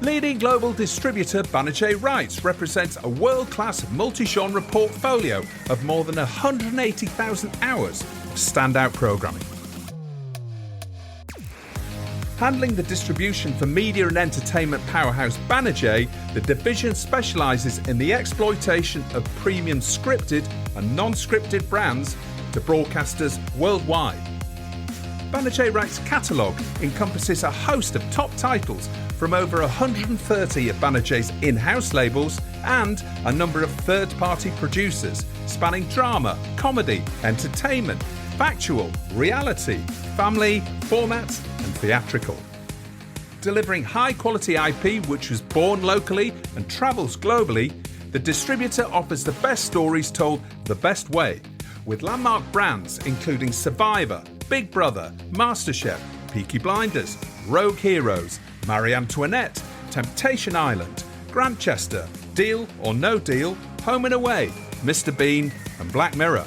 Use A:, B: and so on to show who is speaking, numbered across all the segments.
A: Leading global distributor Banijay Rights represents a world-class multi-genre portfolio of more than 180,000 hours of standout programming. Handling the distribution for media and entertainment powerhouse Banijay, the division specialises in the exploitation of premium scripted and non-scripted brands to broadcasters worldwide. Banijay Rights' catalogue encompasses a host of top titles from over 130 of Banijay's in-house labels and a number of third-party producers spanning drama, comedy, entertainment, factual, reality, family, formats and theatrical. Delivering high-quality IP which was born locally and travels globally, the distributor offers the best stories told the best way, with landmark brands including Survivor, Big Brother, MasterChef, Peaky Blinders, Rogue Heroes, Marie Antoinette, Temptation Island, Grantchester, Deal or No Deal, Home and Away, Mr. Bean and Black Mirror.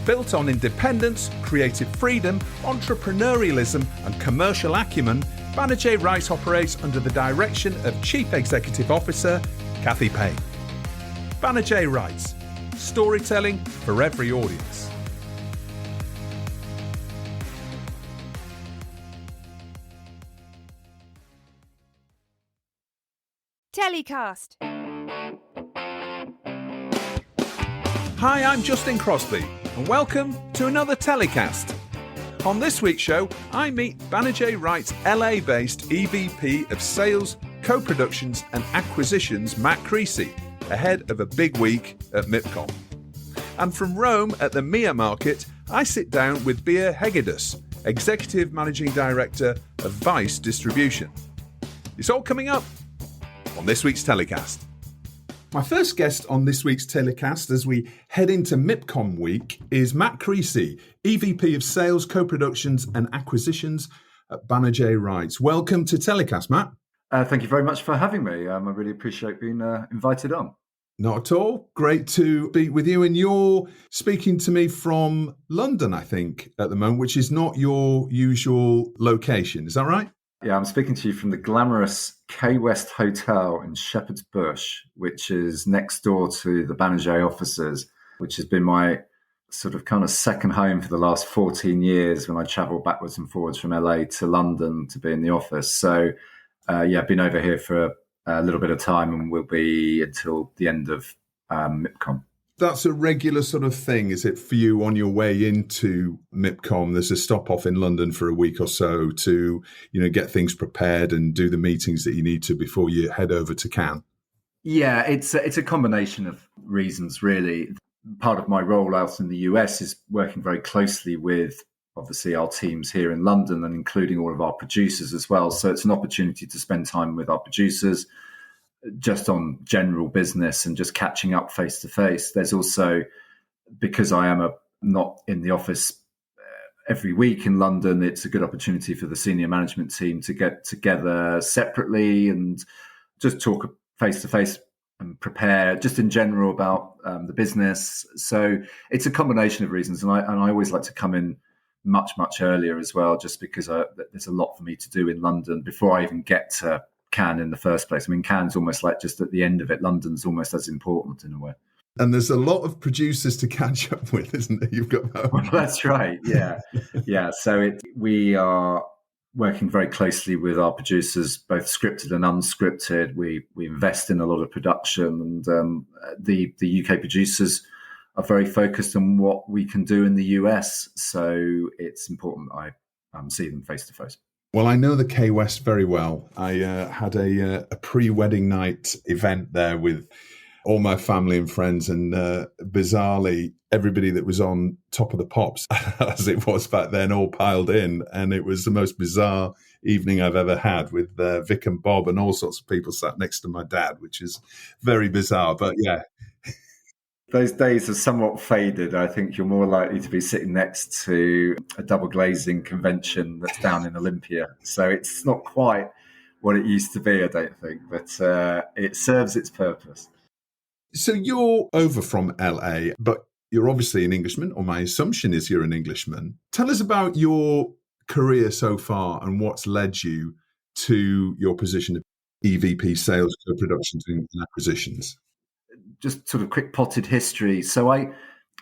A: Built on independence, creative freedom, entrepreneurialism and commercial acumen, Banijay Rights operates under the direction of Chief Executive Officer Kathy Payne. Banijay Rights, storytelling for every audience.
B: TellyCast.
A: Hi, I'm Justin Crosby, and welcome to another TellyCast. On this week's show, I meet Banijay Rights' LA-based EVP of Sales, Co-Productions and Acquisitions Matt Creasey, ahead of a big week at MIPCOM. And from Rome at the MIA market, I sit down with Bea Hegedus, Executive Managing Director of Vice Distribution. It's all coming up on this week's TellyCast. My first guest on this week's TellyCast as we head into MIPCOM week is Matt Creasey, EVP of Sales, Co-Productions and Acquisitions at Banijay Rights. Welcome to TellyCast, Matt.
C: Thank you very much for having me. I really appreciate being invited on.
A: Not at all. Great to be with you. And you're speaking to me from London, I think, at the moment, which is not your usual location. Is that right?
C: Yeah, I'm speaking to you from the glamorous K West Hotel in Shepherd's Bush, which is next door to the Banijay offices, which has been my sort of kind of second home for the last 14 years when I travel backwards and forwards from LA to London to be in the office. So, I've been over here for a little bit of time and will be until the end of MIPCOM.
A: That's a regular sort of thing, is it, for you on your way into MIPCOM? There's a stop off in London for a week or so to, get things prepared and do the meetings that you need to before you head over to Cannes.
C: Yeah, it's a combination of reasons, really. Part of my role out in the US is working very closely with, obviously, our teams here in London and including all of our producers as well. So it's an opportunity to spend time with our producers, just on general business and just catching up face to face. There's also, because I am not in the office every week in London, it's a good opportunity for the senior management team to get together separately and just talk face to face and prepare just in general about the business. So it's a combination of reasons. And I always like to come in much earlier as well, just because there's a lot for me to do in London before I even get to Cannes in the first place. I mean, Cannes is almost like just at the end of it. London's almost as important in a way.
A: And there's a lot of producers to catch up with, isn't there? You've got
C: Well, that's right. Yeah. Yeah. So we are working very closely with our producers, both scripted and unscripted. We invest in a lot of production, and the UK producers are very focused on what we can do in the US. So it's important I see them face to face.
A: Well, I know the K West very well. I had a pre-wedding night event there with all my family and friends, and bizarrely, everybody that was on Top of the Pops, as it was back then, all piled in. And it was the most bizarre evening I've ever had with Vic and Bob and all sorts of people sat next to my dad, which is very bizarre. But yeah.
C: Those days are somewhat faded. I think you're more likely to be sitting next to a double glazing convention that's down in Olympia. So it's not quite what it used to be, I don't think, but it serves its purpose.
A: So you're over from LA, but you're obviously an Englishman, or my assumption is you're an Englishman. Tell us about your career so far and what's led you to your position of EVP Sales, Co-Production and Acquisitions?
C: Just sort of quick potted history. So I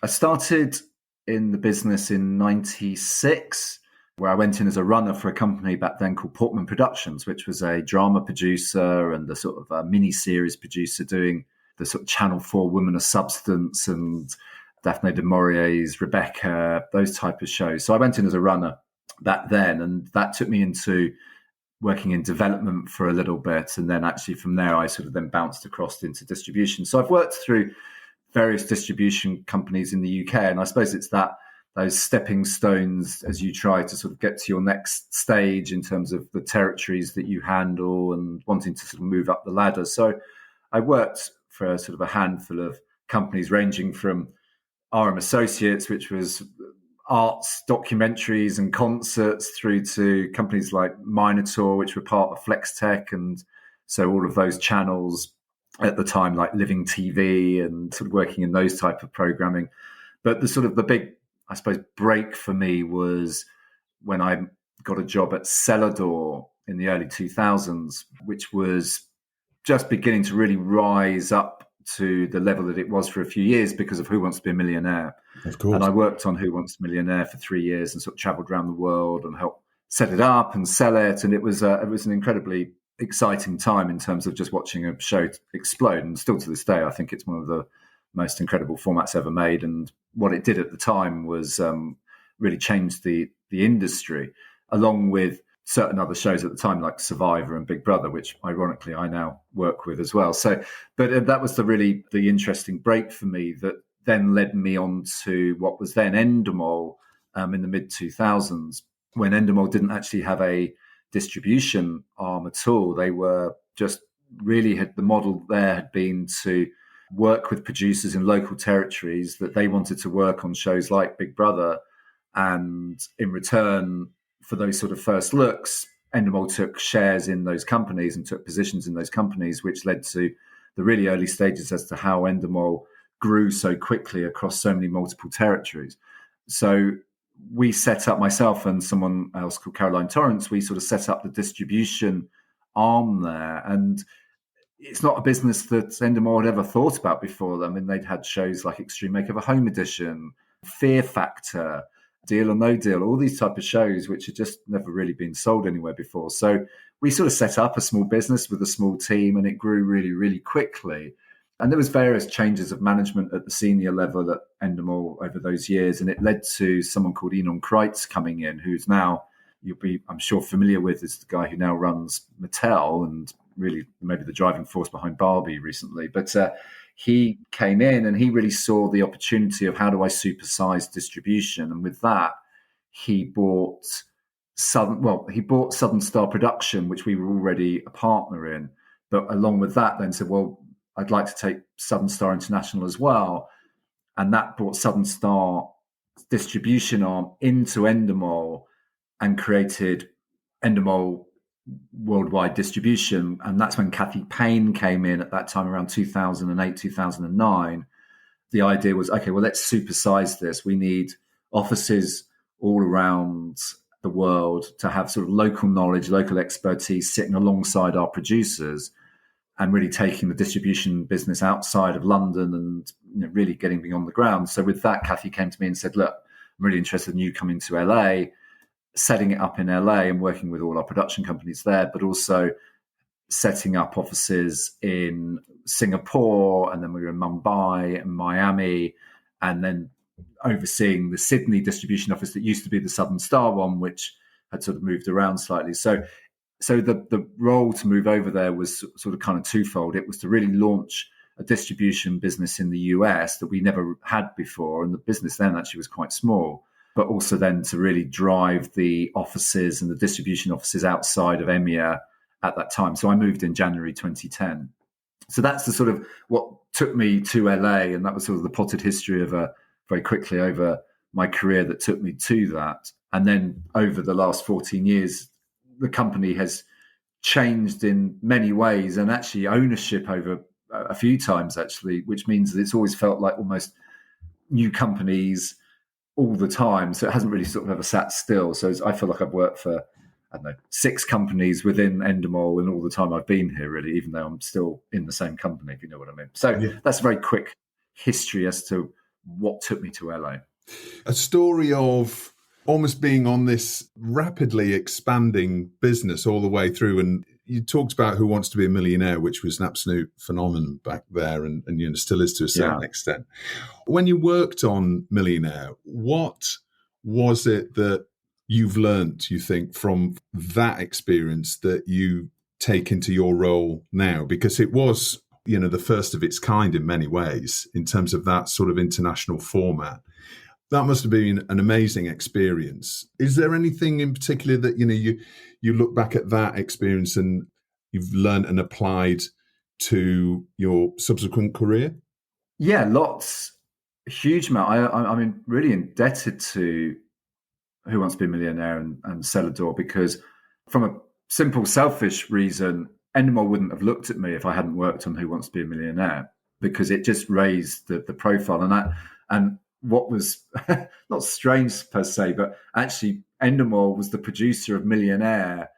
C: started in the business in 96, where I went in as a runner for a company back then called Portman Productions, which was a drama producer and a sort of a mini-series producer doing the sort of Channel 4 Women of Substance and Daphne du Maurier's Rebecca, those type of shows. So I went in as a runner back then, and that took me into working in development for a little bit. And then actually from there, I sort of then bounced across into distribution. So I've worked through various distribution companies in the UK. And I suppose it's those stepping stones as you try to sort of get to your next stage in terms of the territories that you handle and wanting to sort of move up the ladder. So I worked for sort of a handful of companies ranging from RM Associates, which was arts, documentaries and concerts, through to companies like Minotaur, which were part of Flextech. And so all of those channels at the time, like Living TV and sort of working in those type of programming. But the big, I suppose, break for me was when I got a job at Celador in the early 2000s, which was just beginning to really rise up to the level that it was for a few years because of Who Wants to Be a Millionaire.
A: Of course.
C: And I worked on Who Wants to Be a Millionaire for 3 years and sort of traveled around the world and helped set it up and sell it. And it was an incredibly exciting time in terms of just watching a show explode. And still to this day, I think it's one of the most incredible formats ever made. And what it did at the time was really change the industry, along with certain other shows at the time like Survivor and Big Brother, which ironically I now work with as well. So, but that was the interesting break for me that then led me on to what was then Endemol in the mid 2000s, when Endemol didn't actually have a distribution arm at all. They were just really the model there had been to work with producers in local territories that they wanted to work on shows like Big Brother. And in return for those sort of first looks, Endemol took shares in those companies and took positions in those companies, which led to the really early stages as to how Endemol grew so quickly across so many multiple territories. So we set up, myself and someone else called Caroline Torrance, we sort of set up the distribution arm there. And it's not a business that Endemol had ever thought about before. I mean, they'd had shows like Extreme Makeover Home Edition, Fear Factor, Deal or No Deal, all these type of shows which had just never really been sold anywhere before. So we sort of set up a small business with a small team, and it grew really, really quickly. And there was various changes of management at the senior level at Endemol over those years, and it led to someone called Enon Kreitz coming in, who's now, you'll be, I'm sure, familiar with, is the guy who now runs Mattel and really maybe the driving force behind Barbie recently. But he came in and he really saw the opportunity of how do I supersize distribution. And with that, he bought Southern Star Production, which we were already a partner in. But along with that, then said, well, I'd like to take Southern Star International as well. And that brought Southern Star distribution arm into Endemol and created Endemol worldwide distribution. And that's when Kathy Payne came in at that time, around 2008, 2009. The idea was, okay, well, let's supersize this. We need offices all around the world to have sort of local knowledge, local expertise sitting alongside our producers and really taking the distribution business outside of London and really getting beyond the ground. So with that, Kathy came to me and said, look, I'm really interested in you coming to LA, setting it up in LA and working with all our production companies there, but also setting up offices in Singapore, and then we were in Mumbai and Miami, and then overseeing the Sydney distribution office that used to be the Southern Star one, which had sort of moved around slightly. So the role to move over there was sort of kind of twofold. It was to really launch a distribution business in the US that we never had before, and the business then actually was quite small, but also then to really drive the offices and the distribution offices outside of EMEA at that time. So I moved in January 2010. So that's the sort of what took me to LA, and that was sort of the potted history of very quickly over my career that took me to that. And then over the last 14 years, the company has changed in many ways, and actually ownership over a few times, actually, which means that it's always felt like almost new companies all the time. So it hasn't really sort of ever sat still. So I feel like I've worked for, I don't know, 6 companies within Endemol in all the time I've been here, really, even though I'm still in the same company, if you know what I mean. So that's a very quick history as to what took me to LA.
A: A story of almost being on this rapidly expanding business all the way through. And you talked about Who Wants to Be a Millionaire, which was an absolute phenomenon back there and still is to a certain extent. When you worked on Millionaire, what was it that you've learned, you think, from that experience that you take into your role now? Because it was, the first of its kind in many ways in terms of that sort of international format. That must have been an amazing experience. Is there anything in particular that, you look back at that experience and you've learned and applied to your subsequent career?
C: Yeah, lots. A huge amount. I'm really indebted to Who Wants to Be a Millionaire and Celador, because from a simple, selfish reason, Endemol wouldn't have looked at me if I hadn't worked on Who Wants to Be a Millionaire, because it just raised the profile. And what was not strange per se, but actually Endemol was the producer of Millionaire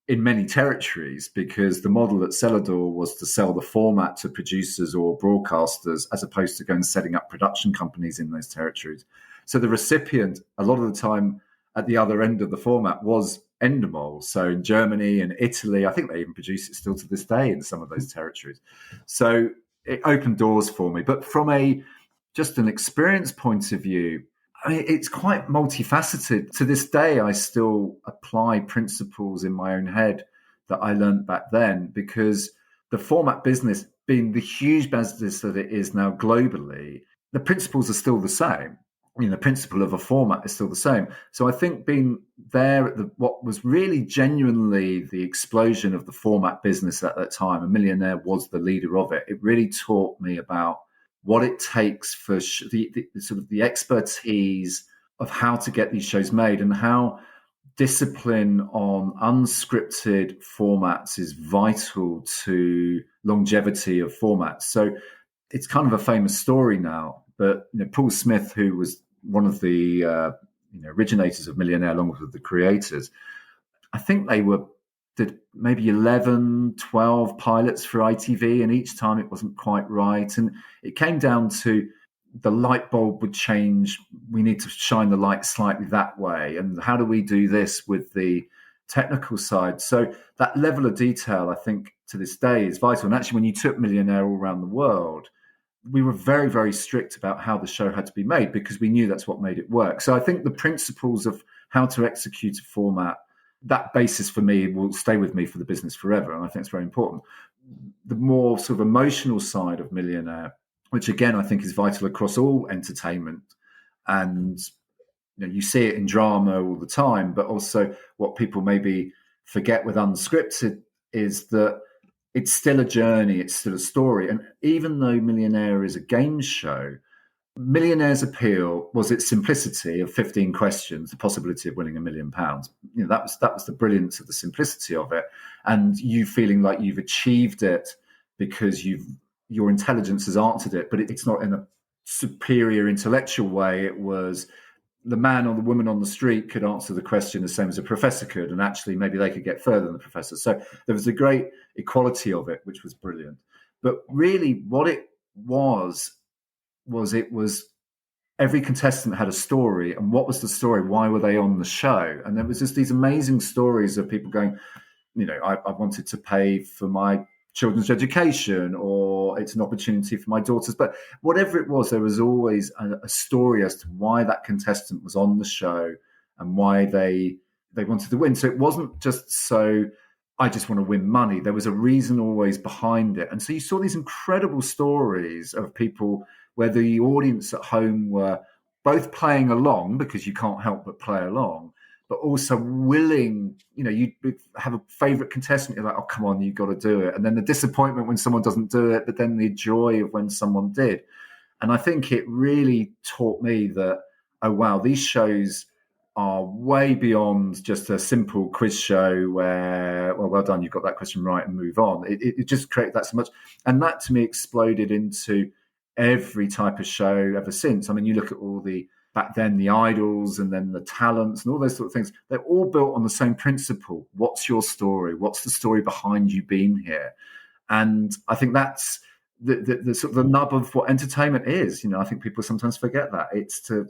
C: in many territories, because the model at Celador was to sell the format to producers or broadcasters as opposed to going setting up production companies in those territories. So the recipient, a lot of the time at the other end of the format, was Endemol. So in Germany and Italy, I think they even produce it still to this day in some of those territories. So it opened doors for me. But from just an experience point of view, it's quite multifaceted. To this day, I still apply principles in my own head that I learned back then, because the format business, being the huge business that it is now globally, the principles are still the same. The principle of a format is still the same. So I think being there at what was really genuinely the explosion of the format business at that time, and Millionaire was the leader of it, it really taught me about what it takes for the sort of the expertise of how to get these shows made, and how discipline on unscripted formats is vital to longevity of formats. So it's kind of a famous story now, but Paul Smith, who was one of the originators of Millionaire, along with the creators, I think they did maybe 11, 12 pilots for ITV, and each time it wasn't quite right. And it came down to the light bulb would change. We need to shine the light slightly that way. And how do we do this with the technical side? So that level of detail, I think, to this day is vital. And actually, when you took Millionaire all around the world, we were very, very strict about how the show had to be made, because we knew that's what made it work. So I think the principles of how to execute a format, that basis for me will stay with me for the business forever. And I think it's very important. The more sort of emotional side of Millionaire, which again, I think is vital across all entertainment. And you see it in drama all the time, but also what people maybe forget with unscripted is that it's still a journey, it's still a story. And even though Millionaire is a game show, Millionaire's appeal was its simplicity of 15 questions, the possibility of winning £1 million. That was the brilliance of the simplicity of it, and you feeling like you've achieved it because your intelligence has answered it. But it's not in a superior intellectual way. It was the man or the woman on the street could answer the question the same as a professor could, and actually maybe they could get further than the professor. So there was a great equality of it, which was brilliant. But really what it was every contestant had a story. And what was the story? Why were they on the show? And there was just these amazing stories of people going, I wanted to pay for my children's education, or it's an opportunity for my daughters. But whatever it was, there was always a story as to why that contestant was on the show and why they wanted to win. So it wasn't just I just want to win money. There was a reason always behind it. And so you saw these incredible stories of people where the audience at home were both playing along, because you can't help but play along, but also willing, you'd have a favorite contestant, you're like, oh, come on, you've got to do it. And then the disappointment when someone doesn't do it, but then the joy of when someone did. And I think it really taught me that, oh, wow, these shows are way beyond just a simple quiz show where, well done, you've got that question right, and move on. It just created that so much. And that to me exploded into every type of show ever since. I mean, you look at all the back then the idols and then the talents and all those sort of things, they're all built on the same principle. What's your story? What's the story behind you being here? And I think that's the sort of the nub of what entertainment is. I think people sometimes forget that. It's to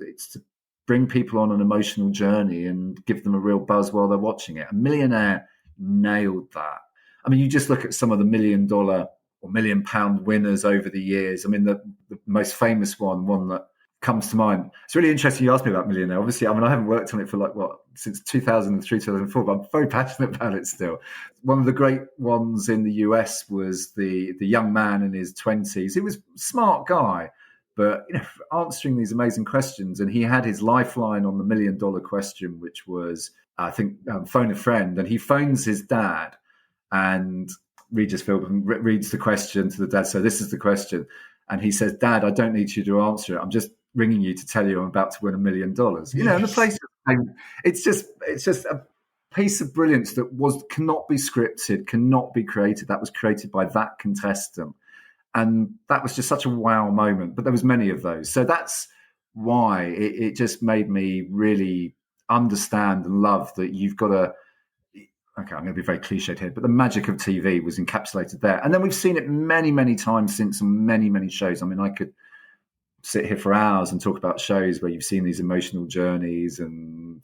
C: bring people on an emotional journey and give them a real buzz while they're watching it. A Millionaire nailed that. I mean, you just look at some of the $1 million or £1 million winners over the years. I mean, the most famous one that comes to mind. It's really interesting you asked me about Millionaire. Obviously, I mean, I haven't worked on it for since 2003, 2004, but I'm very passionate about it still. One of the great ones in the US was the young man in his 20s. He was a smart guy, but answering these amazing questions. And he had his lifeline on the $1 million question, which was, I think, phone a friend. And he phones his dad, and Regis Philbin reads the question to the dad. So this is the question. And he says, "Dad, I don't need you to answer it. I'm just ringing you to tell you I'm about to win $1 million."
A: Yes.
C: And the place, it's just a piece of brilliance that cannot be scripted, cannot be created. That was created by that contestant. And that was just such a wow moment. But there was many of those. So that's why it just made me really understand and love that you've got to, okay, I'm going to be very cliched here, but the magic of TV was encapsulated there. And then we've seen it many, many times since, on many, many shows. I mean, I could sit here for hours and talk about shows where you've seen these emotional journeys, and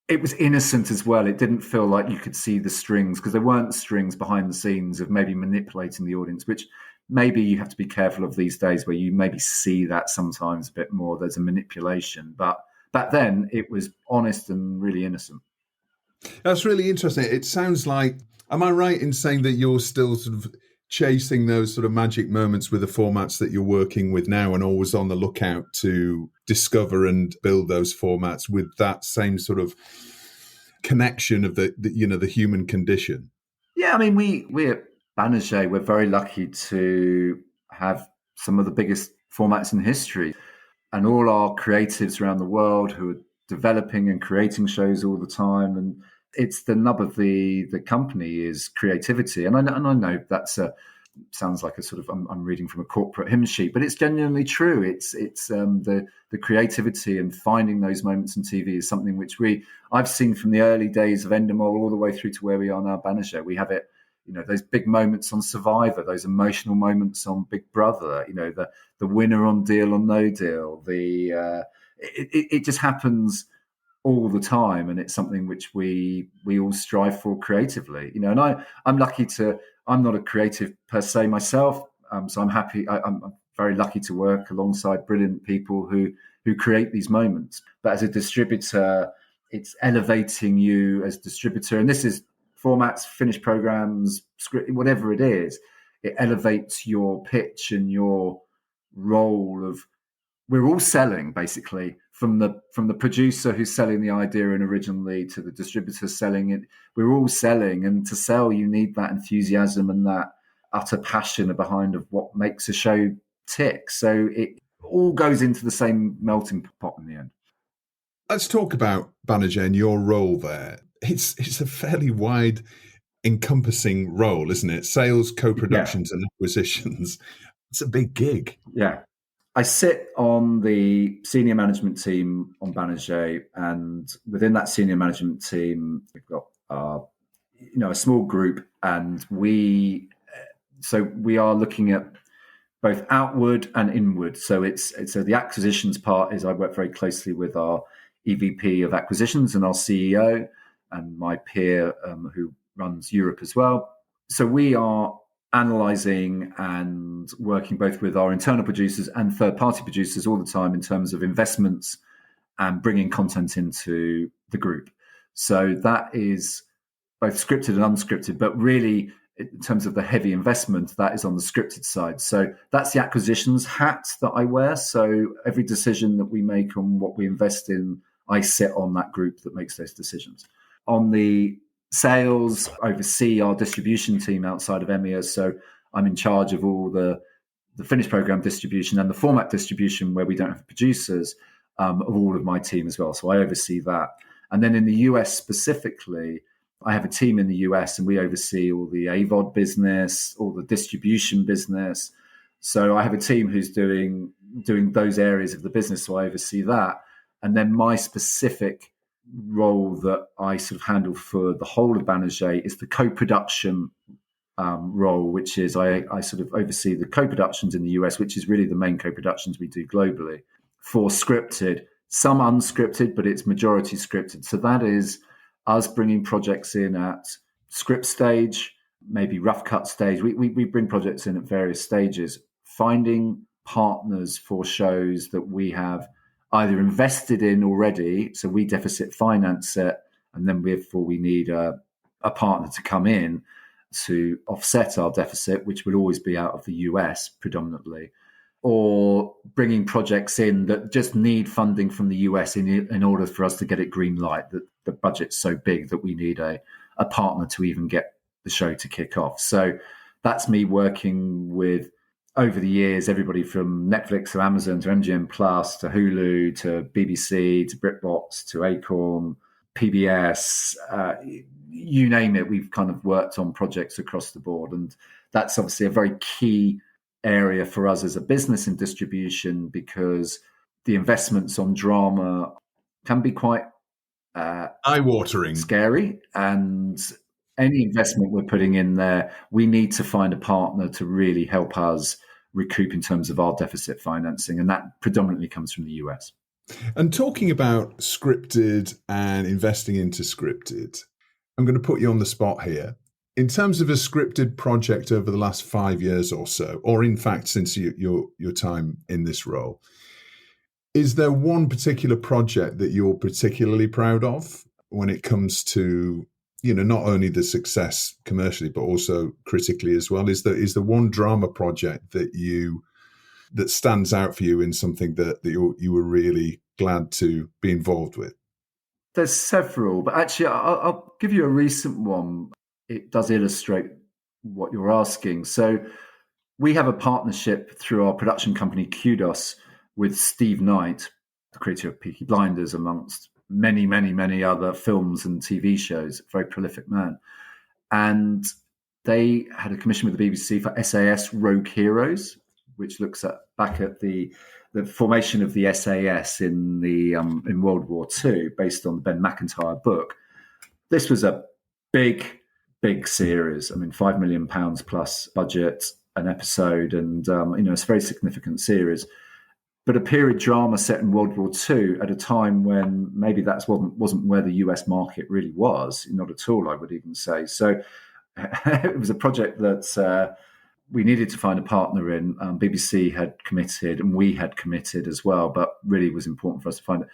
C: it was innocent as well. It didn't feel like you could see the strings, because there weren't strings behind the scenes of maybe manipulating the audience, which maybe you have to be careful of these days, where you maybe see that sometimes a bit more. There's a manipulation. But back then it was honest and really innocent.
A: That's really interesting. It sounds like, am I right in saying that you're still sort of chasing those sort of magic moments with the formats that you're working with now, and always on the lookout to discover and build those formats with that same sort of connection of the human condition?
C: Yeah, I mean, we at Banijay, we're very lucky to have some of the biggest formats in history, and all our creatives around the world who are developing and creating shows all the time. And it's the nub of the company is creativity. And I know that's sounds like a sort of, I'm reading from a corporate hymn sheet, but it's genuinely true. It's the creativity and finding those moments in TV is something which I've seen from the early days of Endemol all the way through to where we are now, Banijay. We have it, those big moments on Survivor, those emotional moments on Big Brother, the winner on Deal or No Deal. It just happens all the time, and it's something which we all strive for creatively. And I'm lucky I'm not a creative per se myself, so I'm happy. I'm very lucky to work alongside brilliant people who create these moments. But as a distributor, it's elevating you as a distributor, and this is formats, finished programs, script, whatever it is. It elevates your pitch and your role of, we're all selling, basically, from the producer who's selling the idea and originally to the distributor selling it. We're all selling, and to sell, you need that enthusiasm and that utter passion behind of what makes a show tick. So it all goes into the same melting pot in the end.
A: Let's talk about Banijay and your role there. It's a fairly wide encompassing role, isn't it? Sales, co-productions, and acquisitions. It's a big gig.
C: Yeah. I sit on the senior management team on Banijay, and within that senior management team, we've got a small group, and we are looking at both outward and inward. So the acquisitions part is, I work very closely with our EVP of acquisitions and our CEO, and my peer who runs Europe as well. So we are analysing and working both with our internal producers and third-party producers all the time in terms of investments and bringing content into the group. So that is both scripted and unscripted, but really in terms of the heavy investment, that is on the scripted side. So that's the acquisitions hat that I wear. So every decision that we make on what we invest in, I sit on that group that makes those decisions. On the sales, oversee our distribution team outside of EMEA. So I'm in charge of all the finished program distribution and the format distribution where we don't have producers, of all of my team as well. So I oversee that. And then in the US specifically, I have a team in the US, and we oversee all the AVOD business, all the distribution business. So I have a team who's doing those areas of the business. So I oversee that. And then my specific role that I sort of handle for the whole of Banijay is the co-production role, which is I sort of oversee the co-productions in the US, which is really the main co-productions we do globally for scripted, some unscripted, but it's majority scripted. So that is us bringing projects in at script stage, maybe rough cut stage. We bring projects in at various stages, finding partners for shows that we have either invested in already, so we deficit finance it, and then therefore we need a partner to come in to offset our deficit, which would always be out of the US predominantly, or bringing projects in that just need funding from the US in order for us to get it green light, that the budget's so big that we need a partner to even get the show to kick off. So that's me working with, over the years, everybody from Netflix to Amazon to MGM Plus to Hulu to BBC to BritBox to Acorn, PBS, you name it. We've kind of worked on projects across the board. And that's obviously a very key area for us as a business in distribution, because the investments on drama can be quite
A: eye-watering,
C: scary. And any investment we're putting in there, we need to find a partner to really help us recoup in terms of our deficit financing. And that predominantly comes from the US.
A: And talking about scripted and investing into scripted, I'm going to put you on the spot here. In terms of a scripted project over the last 5 years or so, or in fact, since your time in this role, is there one particular project that you're particularly proud of when it comes to, not only the success commercially, but also critically as well? Is there one drama project that stands out for you in something that you were really glad to be involved with?
C: There's several, but actually I'll give you a recent one. It does illustrate what you're asking. So we have a partnership through our production company, Kudos, with Steve Knight, the creator of Peaky Blinders, amongst many, many, many other films and TV shows, a very prolific man. And they had a commission with the BBC for SAS Rogue Heroes, which looks back at the formation of the SAS in World War II, based on the Ben McIntyre book. This was a big series. I mean, £5 million plus budget, an episode, and it's a very significant series. But a period drama set in World War II at a time when maybe that wasn't where the US market really was, not at all, I would even say. So it was a project that we needed to find a partner in. BBC had committed, and we had committed as well, but really it was important for us to find it.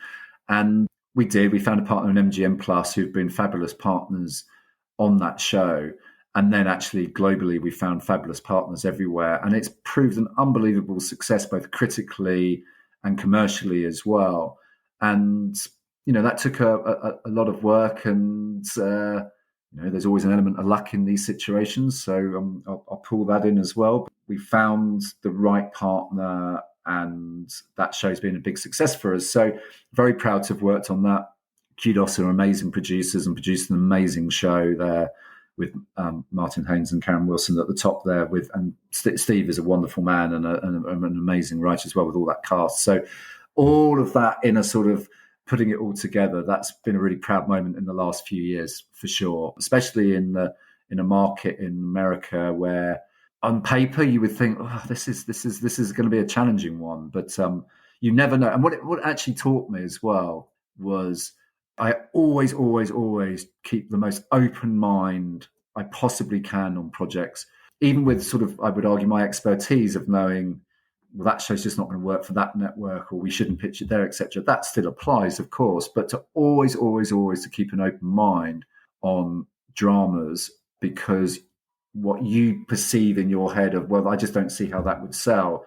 C: And we did. We found a partner in MGM Plus who've been fabulous partners on that show. And then actually globally, we found fabulous partners everywhere. And it's proved an unbelievable success, both critically and commercially as well. And, that took a lot of work, and, there's always an element of luck in these situations. So I'll pull that in as well. We found the right partner, and that show's been a big success for us. So very proud to have worked on that. Kudos are amazing producers and produced an amazing show there, with Martin Haynes and Karen Wilson at the top there. And Steve is a wonderful man and an amazing writer as well, with all that cast. So all of that in a sort of putting it all together, that's been a really proud moment in the last few years for sure, especially in a market in America where on paper you would think, this is going to be a challenging one, but you never know. And what it actually taught me as well was, I always keep the most open mind I possibly can on projects, even with sort of, I would argue, my expertise of knowing, well, that show's just not going to work for that network, or we shouldn't pitch it there, etc. That still applies, of course, but to always to keep an open mind on dramas, because what you perceive in your head of, well, I just don't see how that would sell,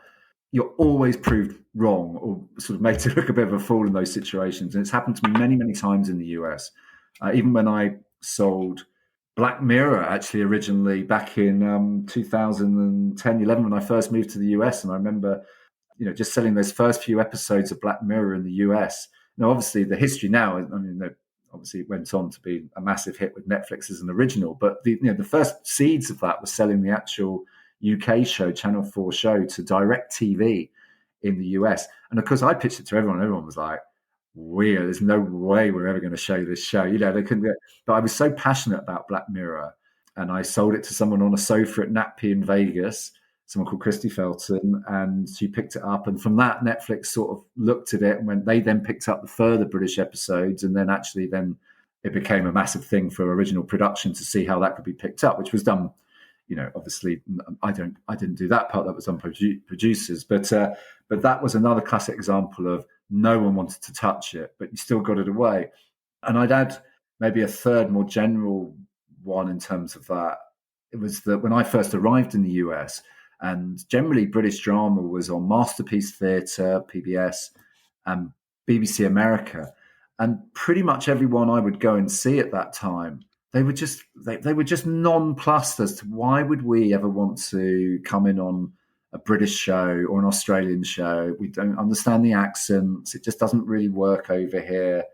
C: you're always proved wrong, or sort of made to look a bit of a fool in those situations. And it's happened to me many, many times in the US. Even when I sold Black Mirror, actually, originally back in 2010, 11, when I first moved to the US. And I remember, just selling those first few episodes of Black Mirror in the US. Now, obviously, the history now, obviously it went on to be a massive hit with Netflix as an original. But the first seeds of that was selling the actual UK show, Channel 4 show, to DirecTV in the US. And of course, I pitched it to everyone. Everyone was like, there's no way we're ever going to show this show. They couldn't do it. But I was so passionate about Black Mirror, and I sold it to someone on a sofa at NatP in Vegas, someone called Christy Felton, and she picked it up. And from that, Netflix sort of looked at it, and when they then picked up the further British episodes, and then it became a massive thing for original production to see how that could be picked up, which was done. Obviously, I didn't do that part. That was on producers, but that was another classic example of no one wanted to touch it, but you still got it away. And I'd add maybe a third, more general one in terms of that. It was that when I first arrived in the US, and generally British drama was on Masterpiece Theatre, PBS, and BBC America, and pretty much everyone I would go and see at that time, they were just nonplussed as to why would we ever want to come in on a British show or an Australian show. We don't understand the accents. It just doesn't really work over here.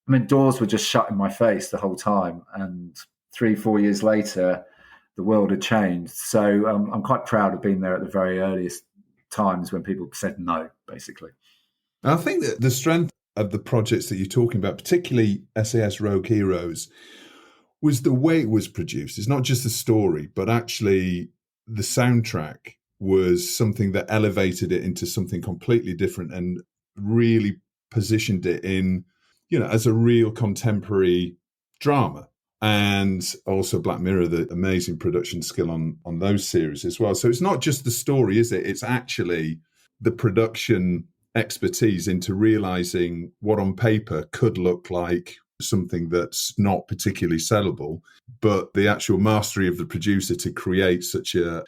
C: I mean, doors were just shut in my face the whole time. And 3-4 years later, the world had changed. So I'm quite proud of being there at the very earliest times when people said no, basically.
A: I think that the strength of the projects that you're talking about, particularly SAS Rogue Heroes, was the way it was produced. It's not just the story, but actually the soundtrack was something that elevated it into something completely different and really positioned it in, as a real contemporary drama. And also Black Mirror, the amazing production skill on those series as well. So it's not just the story, is it? It's actually the production expertise into realizing what on paper could look like something that's not particularly sellable, but the actual mastery of the producer to create such a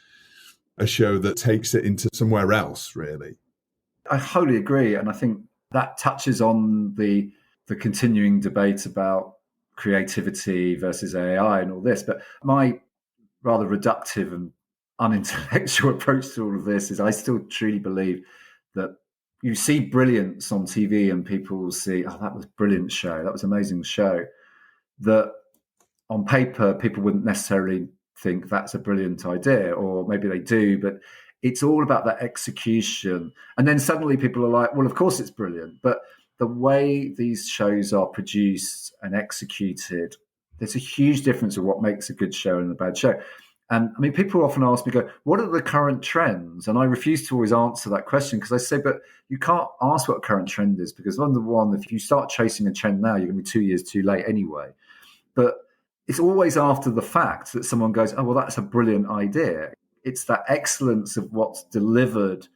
A: show that takes it into somewhere else, really.
C: I wholly agree. And I think that touches on the continuing debate about creativity versus AI and all this. But my rather reductive and unintellectual approach to all of this is I still truly believe that you see brilliance on TV and people will see, oh, that was a brilliant show. That was an amazing show. That on paper, people wouldn't necessarily think that's a brilliant idea, or maybe they do, but it's all about that execution. And then suddenly people are like, well, of course it's brilliant. But the way these shows are produced and executed, there's a huge difference of what makes a good show and a bad show. And I mean, people often ask me, what are the current trends? And I refuse to always answer that question because I say, but you can't ask what a current trend is because on the one, if you start chasing a trend now, you're going to be 2 years too late anyway. But it's always after the fact that someone goes, oh, well, that's a brilliant idea. It's that excellence of what's delivered.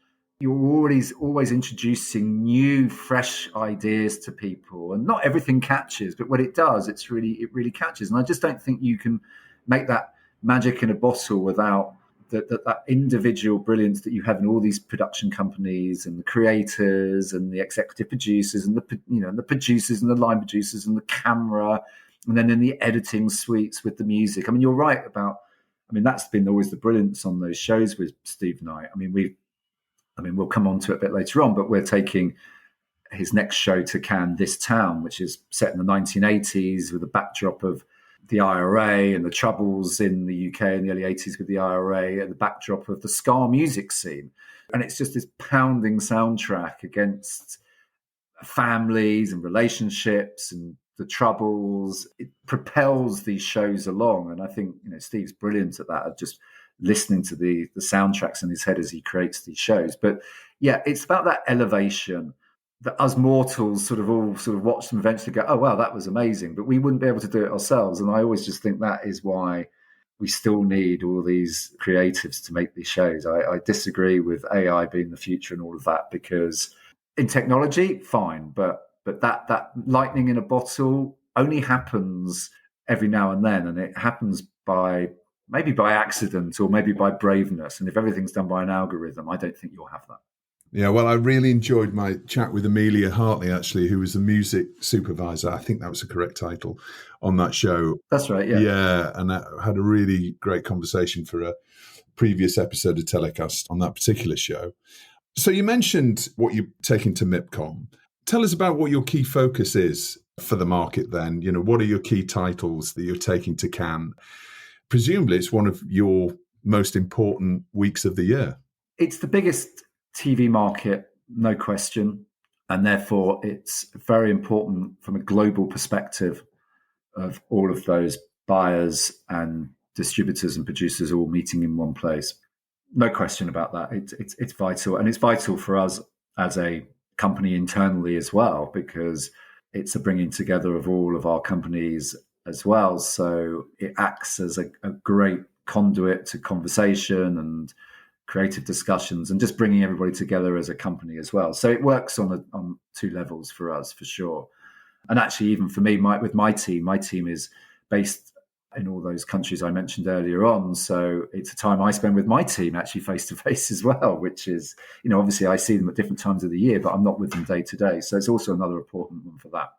C: You're always introducing new, fresh ideas to people. And not everything catches, but when it does, it really catches. And I just don't think you can make that magic in a bottle without that individual brilliance that you have in all these production companies and the creators and the executive producers and the producers and the line producers and the camera, and then in the editing suites with the music. I mean, you're right about. I mean, that's been always the brilliance on those shows with Steve and I. I mean, we'll come on to it a bit later on, but we're taking his next show to Cannes, This Town, which is set in the 1980s with a backdrop of the IRA and the troubles in the UK in the early 80s with the IRA and the backdrop of the ska music scene. And it's just this pounding soundtrack against families and relationships and the troubles. It propels these shows along. And I think, Steve's brilliant at that, of just listening to the soundtracks in his head as he creates these shows. But yeah, it's about that elevation that us mortals sort of watch them eventually go, oh, wow, that was amazing. But we wouldn't be able to do it ourselves. And I always just think that is why we still need all these creatives to make these shows. I disagree with AI being the future and all of that, because in technology, fine. But that lightning in a bottle only happens every now and then. And it happens maybe by accident or maybe by braveness. And if everything's done by an algorithm, I don't think you'll have that.
A: Yeah, well, I really enjoyed my chat with Amelia Hartley, actually, who was the music supervisor. I think that was the correct title on that show.
C: That's right, yeah.
A: Yeah, and I had a really great conversation for a previous episode of TellyCast on that particular show. So you mentioned what you're taking to MIPCOM. Tell us about what your key focus is for the market then. What are your key titles that you're taking to Cannes? Presumably it's one of your most important weeks of the year.
C: It's the biggest TV market, no question. And therefore, it's very important from a global perspective of all of those buyers and distributors and producers all meeting in one place. No question about that. It's vital. And it's vital for us as a company internally as well, because it's a bringing together of all of our companies as well. So it acts as a great conduit to conversation and creative discussions and just bringing everybody together as a company as well. So it works on two levels for us, for sure. And actually, even for me, with my team is based in all those countries I mentioned earlier on. So it's a time I spend with my team actually face to face as well, which is, obviously I see them at different times of the year, but I'm not with them day to day. So it's also another important one for that.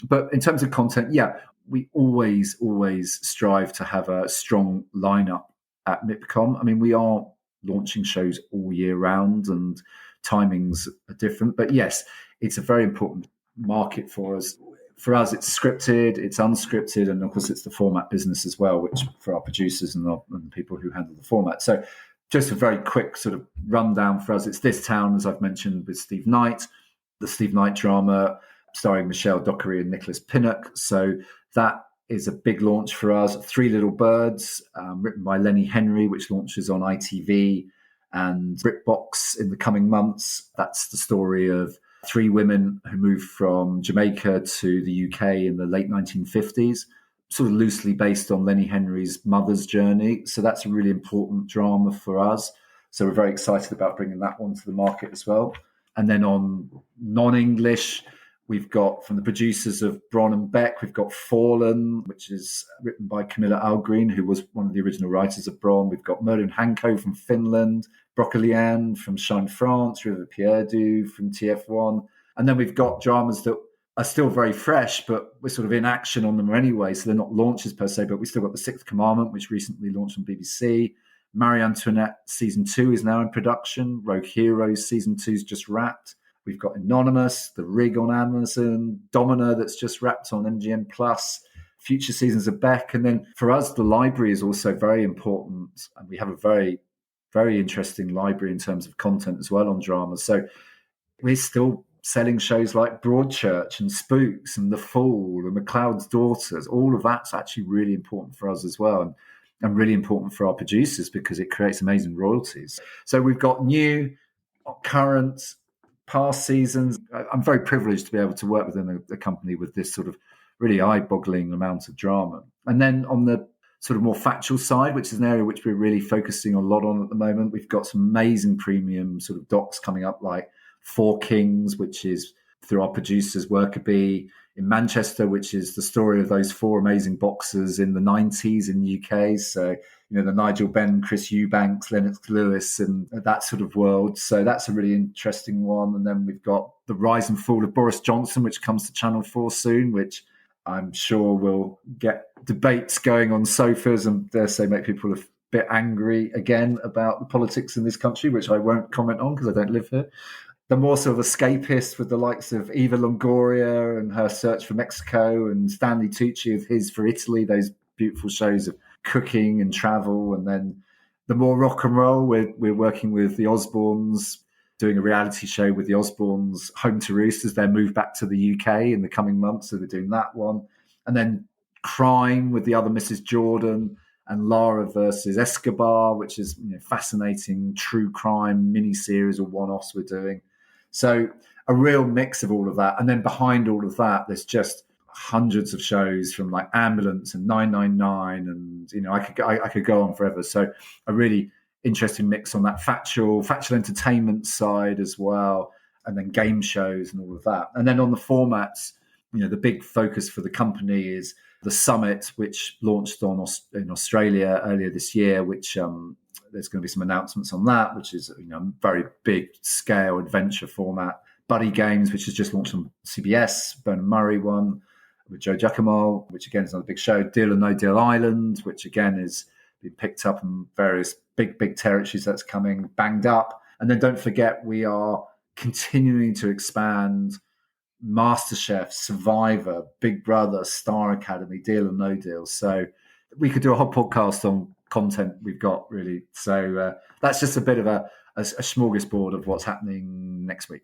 C: But in terms of content, we always strive to have a strong lineup at MIPCOM. I mean, we are launching shows all year round and timings are different. But yes, it's a very important market for us. For us, it's scripted, it's unscripted, and of course, it's the format business as well, which for our producers and the people who handle the format. So just a very quick sort of rundown for us. It's This Town, as I've mentioned, with Steve Knight, the Steve Knight drama starring Michelle Dockery and Nicholas Pinnock. So that is a big launch for us. Three Little Birds, written by Lenny Henry, which launches on ITV and BritBox in the coming months. That's the story of three women who moved from Jamaica to the UK in the late 1950s, sort of loosely based on Lenny Henry's mother's journey. So that's a really important drama for us. So we're very excited about bringing that one to the market as well. And then on non-English, we've got, from the producers of Bron and Beck, we've got Fallen, which is written by Camilla Algreen, who was one of the original writers of Bron. We've got Merlin Hanko from Finland, Brocoliane from Shine France, River Pierdu from TF1. And then we've got dramas that are still very fresh, but we're sort of in action on them anyway. So they're not launches per se, but we've still got The Sixth Commandment, which recently launched on BBC. Marie Antoinette Season 2 is now in production. Rogue Heroes Season 2 is just wrapped. We've got Anonymous, The Rig on Amazon, Domina that's just wrapped on MGM Plus, future seasons of Beck. And then for us, the library is also very important. And we have a very, very interesting library in terms of content as well on dramas. So we're still selling shows like Broadchurch and Spooks and The Fool and McLeod's Daughters. All of that's actually really important for us as well. And really important for our producers because it creates amazing royalties. So we've got new, current, past seasons. I'm very privileged to be able to work within a company with this sort of really eye-boggling amount of drama. And then on the sort of more factual side, which is an area which we're really focusing a lot on at the moment, we've got some amazing premium sort of docs coming up, like Four Kings, which is through our producers Workerbee in Manchester, which is the story of those four amazing boxers in the 90s in the UK. So, the Nigel Benn, Chris Eubanks, Lennox Lewis, and that sort of world. So that's a really interesting one. And then we've got The Rise and Fall of Boris Johnson, which comes to Channel 4 soon, which I'm sure will get debates going on sofas and, dare say, make people a bit angry again about the politics in this country, which I won't comment on because I don't live here. The more sort of escapist with the likes of Eva Longoria and her search for Mexico, and Stanley Tucci of his for Italy, those beautiful shows of cooking and travel. And then the more rock and roll, we're working with the Osbournes, doing a reality show with the Osbournes, Home to Roost, as they move back to the UK in the coming months. So we're doing that one. And then crime with the other Mrs. Jordan and Lara versus Escobar, which is fascinating true crime miniseries or one-offs we're doing. So a real mix of all of that. And then behind all of that, there's just hundreds of shows from like Ambulance and 999. And, I could go on forever. So a really interesting mix on that factual entertainment side as well. And then game shows and all of that. And then on the formats, the big focus for the company is the Summit, which launched in Australia earlier this year, which there's going to be some announcements on that, which is a very big scale adventure format. Buddy Games, which has just launched on CBS, Bernard Murray one with Joe Giacomo, which again is another big show. Deal or No Deal Island, which again is being picked up in various big territories that's coming. Banged Up. And then don't forget, we are continuing to expand MasterChef, Survivor, Big Brother, Star Academy, Deal or No Deal. So we could do a whole podcast on content we've got, really. So that's just a bit of a smorgasbord of what's happening next week.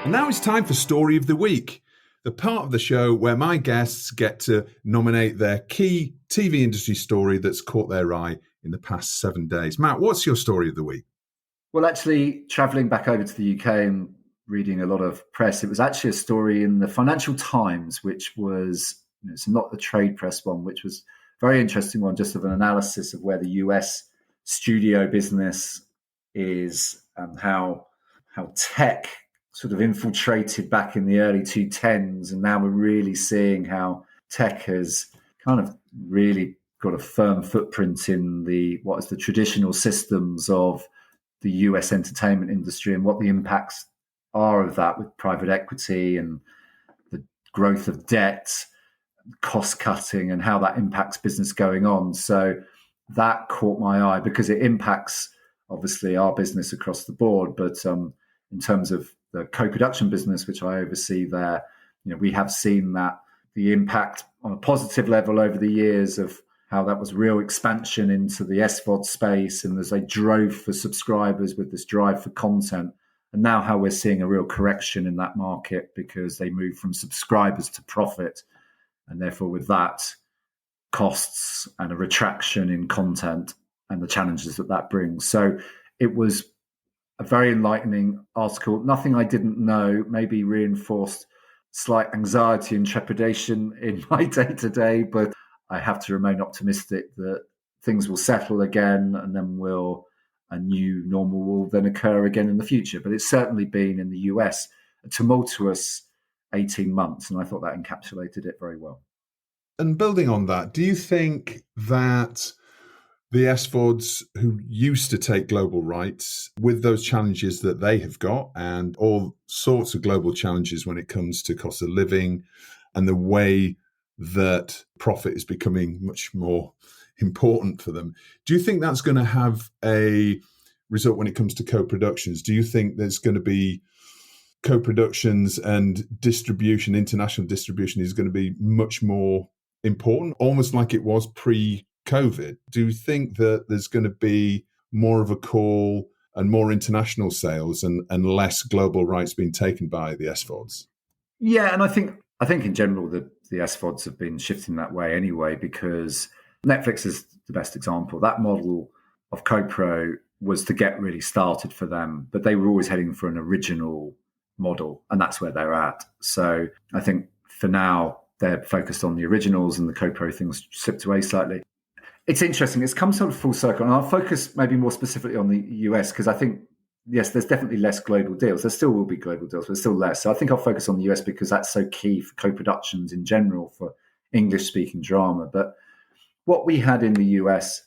A: And now it's time for Story of the Week, the part of the show where my guests get to nominate their key TV industry story that's caught their eye in the past 7 days. Matt, what's your story of the week?
C: Well, actually, travelling back over to the UK and reading a lot of press, it was actually a story in the Financial Times, which was, it's not the trade press one, which was a very interesting one, just of an analysis of where the US studio business is and how tech sort of infiltrated back in the early 2010s. And now we're really seeing how tech has kind of really got a firm footprint in the traditional systems of the US entertainment industry and what the impacts are of that with private equity and the growth of debt, cost cutting, and how that impacts business going on. So that caught my eye because it impacts obviously our business across the board. But in terms of the co-production business, which I oversee there, we have seen that the impact on a positive level over the years of how that was real expansion into the SVOD space, and as they drove for subscribers with this drive for content, and now how we're seeing a real correction in that market because they move from subscribers to profit, and therefore with that, costs and a retraction in content and the challenges that brings. So it was a very enlightening article. Nothing I didn't know, maybe reinforced slight anxiety and trepidation in my day-to-day, but I have to remain optimistic that things will settle again and then a new normal will then occur again in the future. But it's certainly been in the US a tumultuous 18 months, and I thought that encapsulated it very well.
A: And building on that, do you think that the SVODs who used to take global rights, with those challenges that they have got and all sorts of global challenges when it comes to cost of living and the way that profit is becoming much more important for them, do you think that's going to have a result when it comes to co-productions? Do you think there's going to be co-productions and distribution, international distribution is going to be much more important, almost like it was pre-COVID? Do you think that there's going to be more of a call and more international sales and less global rights being taken by the SVODs?
C: Yeah, and I think in general the SVODs have been shifting that way anyway, because Netflix is the best example. That model of co-pro was to get really started for them, but they were always heading for an original model, and that's where they're at. So I think for now they're focused on the originals, and the co-pro things slipped away slightly. It's interesting. It's come sort of full circle, and I'll focus maybe more specifically on the US because I think, yes, there's definitely less global deals. There still will be global deals, but still less. So I think I'll focus on the US because that's so key for co-productions in general for English-speaking drama. But what we had in the US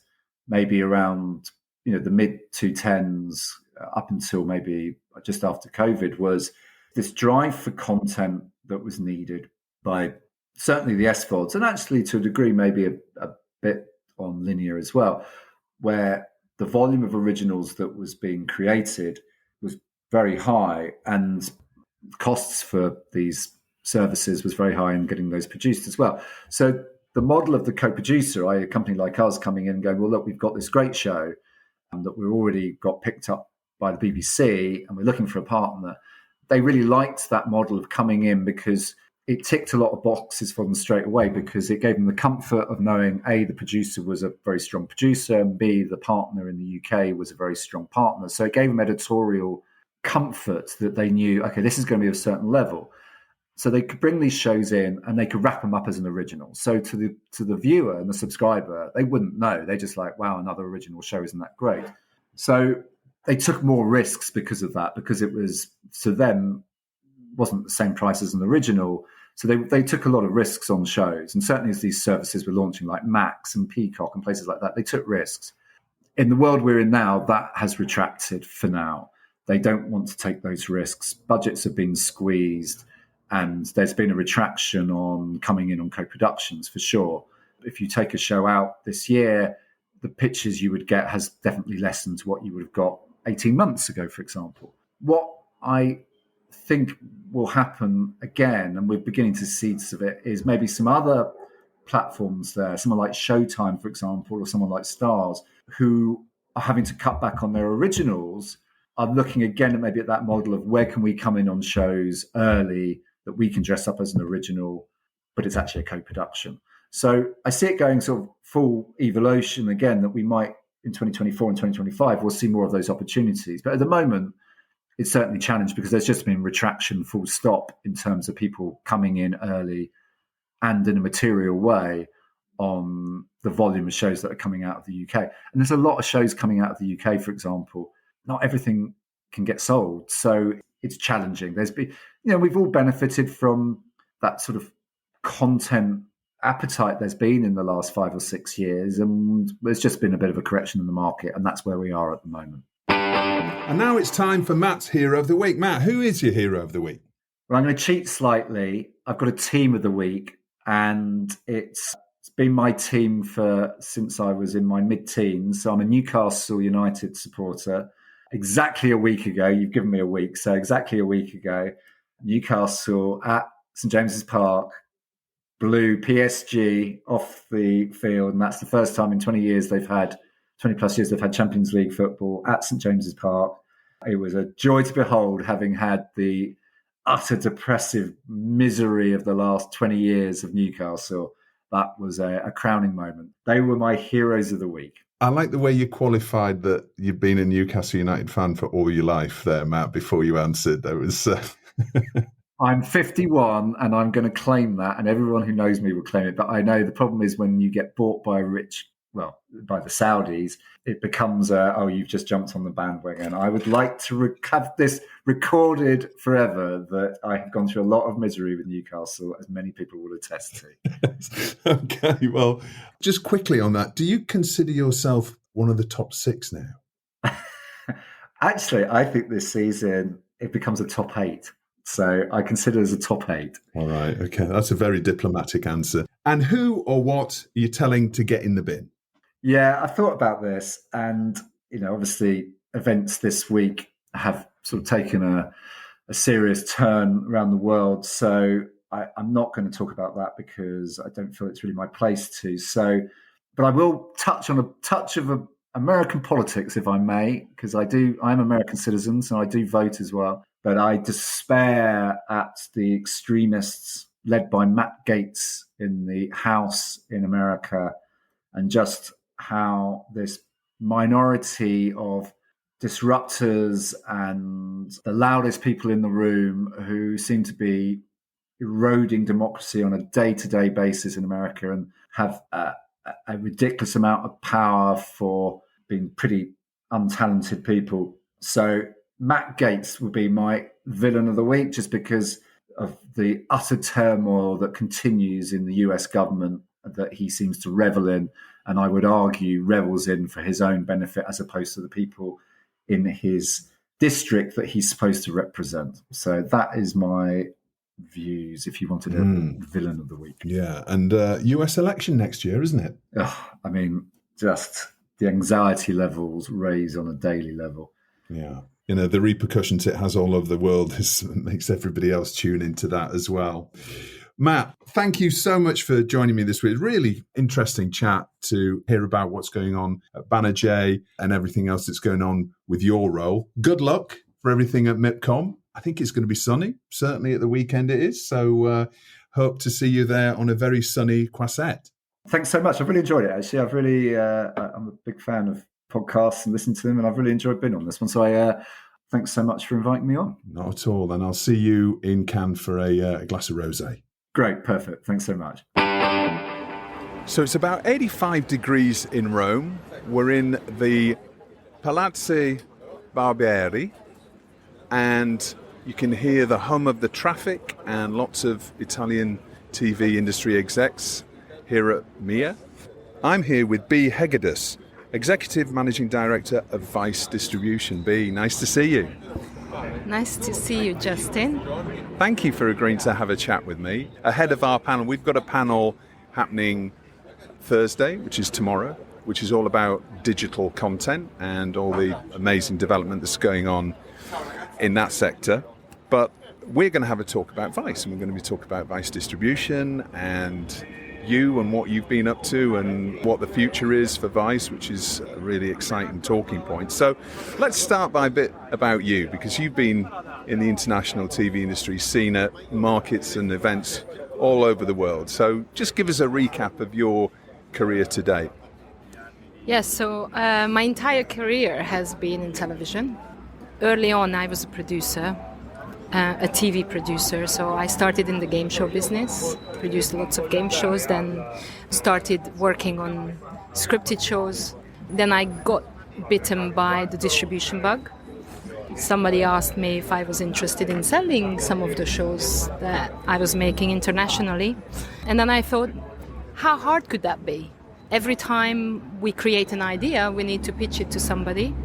C: maybe around the mid-2010s up until maybe just after COVID was this drive for content that was needed by certainly the SVODs, and actually to a degree maybe a bit on linear as well, where the volume of originals that was being created was very high, and costs for these services was very high in getting those produced as well. So the model of the co-producer, a company like us coming in and going, well, look, we've got this great show that we've already got picked up by the BBC and we're looking for a partner. They really liked that model of coming in because it ticked a lot of boxes for them straight away, because it gave them the comfort of knowing, A, the producer was a very strong producer, and B, the partner in the UK was a very strong partner. So it gave them editorial comfort that they knew, okay, this is going to be a certain level. So they could bring these shows in and they could wrap them up as an original. So to the viewer and the subscriber, they wouldn't know. They just like, wow, another original show, isn't that great? So they took more risks because of that, because it was, to them, wasn't the same price as an original. So they took a lot of risks on shows. And certainly as these services were launching, like Max and Peacock and places like that, they took risks. In the world we're in now, that has retracted for now. They don't want to take those risks. Budgets have been squeezed, and there's been a retraction on coming in on co-productions for sure. If you take a show out this year, the pitches you would get has definitely lessened to what you would have got 18 months ago, for example. What I think will happen again, and we're beginning to see seeds of it, is maybe some other platforms there, someone like Showtime, for example, or someone like Stars, who are having to cut back on their originals, I'm looking again at maybe at that model of where can we come in on shows early that we can dress up as an original, but it's actually a co-production. So I see it going sort of full evolution again, that we might in 2024 and 2025, we'll see more of those opportunities. But at the moment, it's certainly challenged because there's just been retraction full stop in terms of people coming in early and in a material way on the volume of shows that are coming out of the UK. And there's a lot of shows coming out of the UK, for example. Not everything can get sold. So it's challenging. There's been, we've all benefited from that sort of content appetite there's been in the last 5 or 6 years. And there's just been a bit of a correction in the market. And that's where we are at the moment.
A: And now it's time for Matt's Hero of the Week. Matt, who is your Hero of the Week?
C: Well, I'm going to cheat slightly. I've got a team of the week, and it's been my team since I was in my mid-teens. So I'm a Newcastle United supporter. Exactly a week ago, you've given me a week, so exactly a week ago, Newcastle at St James's Park blew PSG off the field, and that's the first time in 20 plus years they've had Champions League football at St James's Park. It was a joy to behold, having had the utter depressive misery of the last 20 years of Newcastle. That was a crowning moment. They were my heroes of the week.
A: I like the way you qualified that you've been a Newcastle United fan for all your life there, Matt, before you answered. That was...
C: I'm 51 and I'm going to claim that, and everyone who knows me will claim it. But I know the problem is when you get bought by by the Saudis, it becomes you've just jumped on the bandwagon. I would like to have this recorded forever that I have gone through a lot of misery with Newcastle, as many people will attest to.
A: Okay, well, just quickly on that, do you consider yourself one of the top 6 now?
C: Actually, I think this season it becomes a top 8. So I consider it as a top 8.
A: All right, okay, that's a very diplomatic answer. And who or what are you telling to get in the bin?
C: Yeah, I thought about this, and obviously events this week have sort of taken a serious turn around the world. So I'm not going to talk about that because I don't feel it's really my place to. So, but I will touch on a touch of American politics, if I may, because I'm American citizen, so I do vote as well. But I despair at the extremists led by Matt Gaetz in the House in America, and just how this minority of disruptors and the loudest people in the room who seem to be eroding democracy on a day-to-day basis in America and have a ridiculous amount of power for being pretty untalented people. So Matt Gaetz would be my villain of the week, just because of the utter turmoil that continues in the US government that he seems to revel in, and I would argue revels in for his own benefit as opposed to the people in his district that he's supposed to represent. So that is my views, if you wanted a villain of the week.
A: Yeah, and US election next year, isn't it?
C: I mean, just the anxiety levels raise on a daily level.
A: Yeah. The repercussions it has all over the world makes everybody else tune into that as well. Matt, thank you so much for joining me this week. Really interesting chat to hear about what's going on at Banijay and everything else that's going on with your role. Good luck for everything at MIPCOM. I think it's going to be sunny. Certainly at the weekend it is. So hope to see you there on a very sunny Croisette.
C: Thanks so much. I've really enjoyed it, actually. I'm a big fan of podcasts and listening to them, and I've really enjoyed being on this one. So thanks so much for inviting me on.
A: Not at all. And I'll see you in Cannes for a glass of rosé.
C: Great, perfect. Thanks so much.
A: So it's about 85 degrees in Rome. We're in the Palazzo Barbieri, and you can hear the hum of the traffic and lots of Italian TV industry execs here at MIA. I'm here with Bea Hegedus, Executive Managing Director of Vice Distribution. Bea, nice to see you.
D: Nice to see you, Justin.
A: Thank you for agreeing to have a chat with me. Ahead of our panel, we've got a panel happening Thursday, which is tomorrow, which is all about digital content and all the amazing development that's going on in that sector. But we're going to have a talk about Vice, and we're going to be talking about Vice Distribution and you and what you've been up to and what the future is for Vice, which is a really exciting talking point. So let's start by a bit about you, because you've been in the international TV industry, seen at markets and events all over the world. So just give us a recap of your career to date.
D: Yes, so my entire career has been in television. Early on, I was a producer, a TV producer. So I started in the game show business, produced lots of game shows, then started working on scripted shows. Then I got bitten by the distribution bug. Somebody asked me if I was interested in selling some of the shows that I was making internationally. And then I thought, how hard could that be? Every time we create an idea, we need to pitch it to somebody.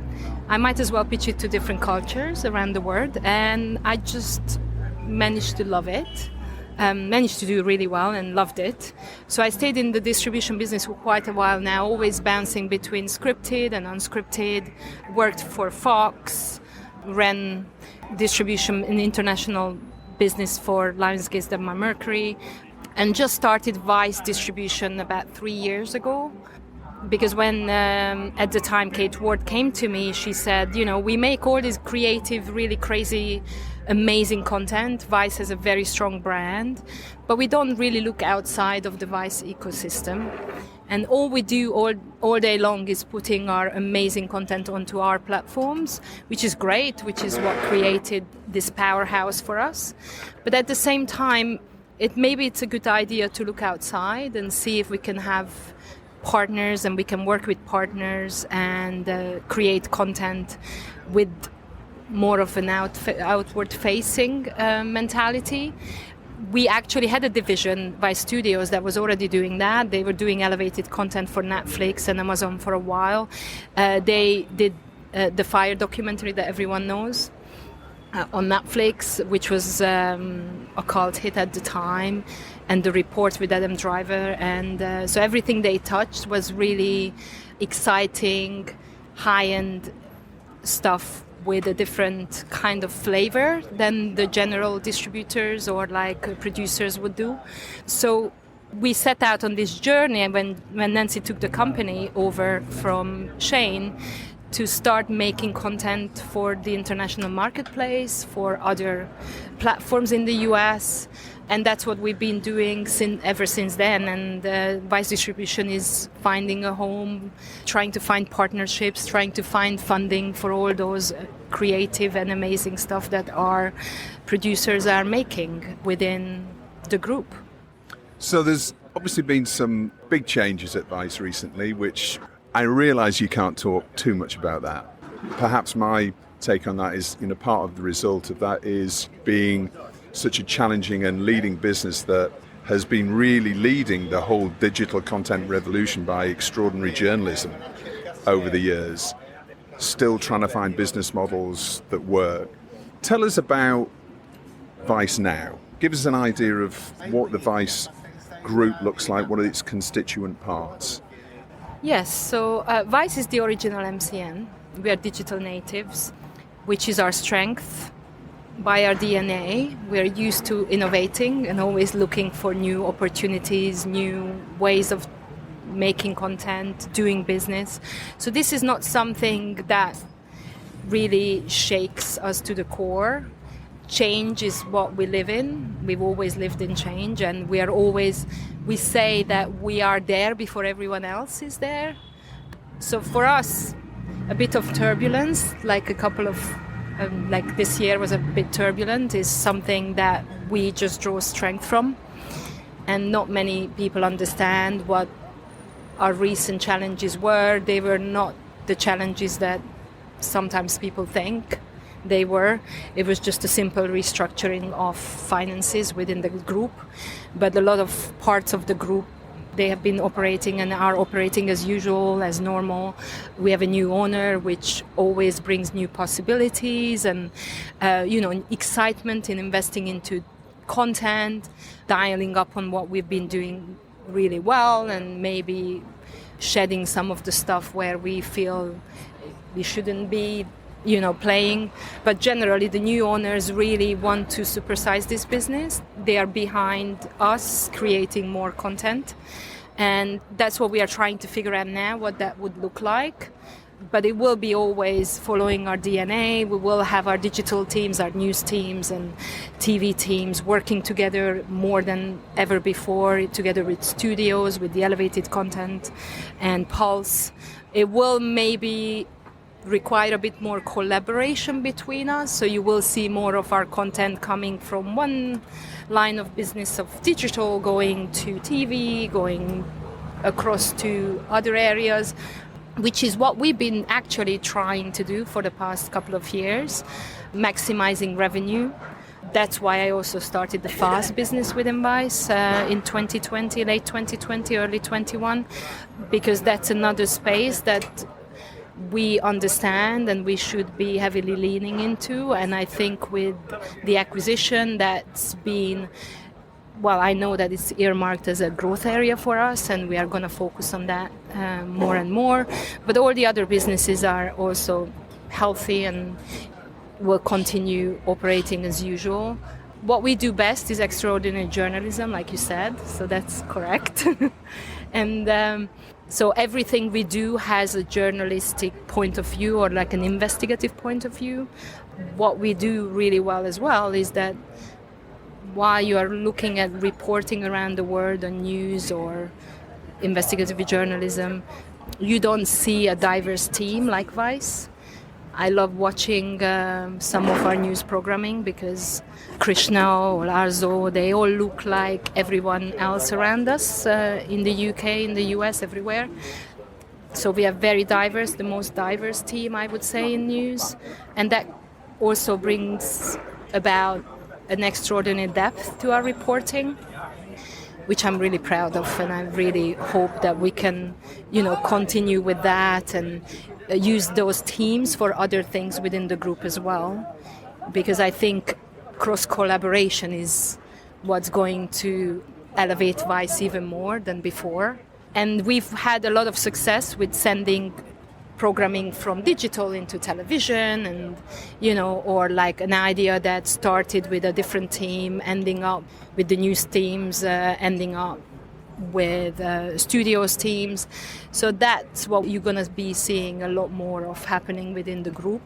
D: I might as well pitch it to different cultures around the world. And I just managed to love it, managed to do really well and loved it. So I stayed in the distribution business for quite a while now, always bouncing between scripted and unscripted, worked for Fox, ran distribution in international business for Lionsgate and Mercury, and just started Vice distribution about 3 years ago. Because when at the time Kate Ward came to me, she said, you know, we make all this creative, really crazy, amazing content. Vice has a very strong brand, but we don't really look outside of the Vice ecosystem. And all we do all day long is putting our amazing content onto our platforms, which is great, which is what created this powerhouse for us. But at the same time, maybe it's a good idea to look outside and see if we can have partners and we can work with partners and create content with more of an outward-facing mentality. We actually had a division by studios that was already doing that. They were doing elevated content for Netflix and Amazon for a while. They did the Fire documentary that everyone knows on Netflix, which was a cult hit at the time, and The Report with Adam Driver. And so everything they touched was really exciting, high-end stuff with a different kind of flavor than the general distributors or like producers would do. So we set out on this journey, and when Nancy took the company over from Shane, to start making content for the international marketplace, for other platforms in the US. And that's what we've been doing ever since then. And Vice Distribution is finding a home, trying to find partnerships, trying to find funding for all those creative and amazing stuff that our producers are making within the group.
A: So there's obviously been some big changes at Vice recently, which I realise you can't talk too much about that. Perhaps my take on that is, part of the result of that is being such a challenging and leading business that has been really leading the whole digital content revolution by extraordinary journalism over the years, still trying to find business models that work. Tell us about Vice now. Give us an idea of what the Vice group looks like, what are its constituent parts.
D: Yes, so Vice is the original MCN. We are digital natives, which is our strength. By our DNA, we are used to innovating and always looking for new opportunities, new ways of making content, doing business. So this is not something that really shakes us to the core. Change is what we live in. We've always lived in change, and we say that we are there before everyone else is there. So for us, a bit of turbulence, like like this year was a bit turbulent, is something that we just draw strength from. And not many people understand what our recent challenges were. They were not the challenges that sometimes people think they were. It was just a simple restructuring of finances within the group. But a lot of parts of the group, they have been operating and are operating as usual, as normal. We have a new owner, which always brings new possibilities and, excitement in investing into content, dialing up on what we've been doing really well, and maybe shedding some of the stuff where we feel we shouldn't be playing. But generally, the new owners really want to supersize this business. They are behind us creating more content. And that's what we are trying to figure out now, what that would look like. But it will be always following our DNA. We will have our digital teams, our news teams and TV teams working together more than ever before, together with studios, with the elevated content and Pulse. It will maybe require a bit more collaboration between us. So you will see more of our content coming from one line of business of digital, going to TV, going across to other areas, which is what we've been actually trying to do for the past couple of years, maximizing revenue. That's why I also started the FAST business with Envice in 2020, late 2020, early 21, because that's another space that we understand and we should be heavily leaning into. And I think with the acquisition that's been, well, I know that it's earmarked as a growth area for us, and we are going to focus on that more and more. But all the other businesses are also healthy and will continue operating as usual. What we do best is extraordinary journalism, like you said, so that's correct. And so everything we do has a journalistic point of view or like an investigative point of view. What we do really well as well is that while you are looking at reporting around the world on news or investigative journalism, you don't see a diverse team like Vice. I love watching some of our news programming because Krishna or Arzo, they all look like everyone else around us in the UK, in the US, everywhere. So we are very diverse, the most diverse team, I would say, in news. And that also brings about an extraordinary depth to our reporting, which I'm really proud of, and I really hope that we can, continue with that and use those teams for other things within the group as well, because I think cross-collaboration is what's going to elevate Vice even more than before. And we've had a lot of success with sending programming from digital into television and, or like an idea that started with a different team, ending up with the news teams, ending up with studios teams. So that's what you're going to be seeing a lot more of happening within the group.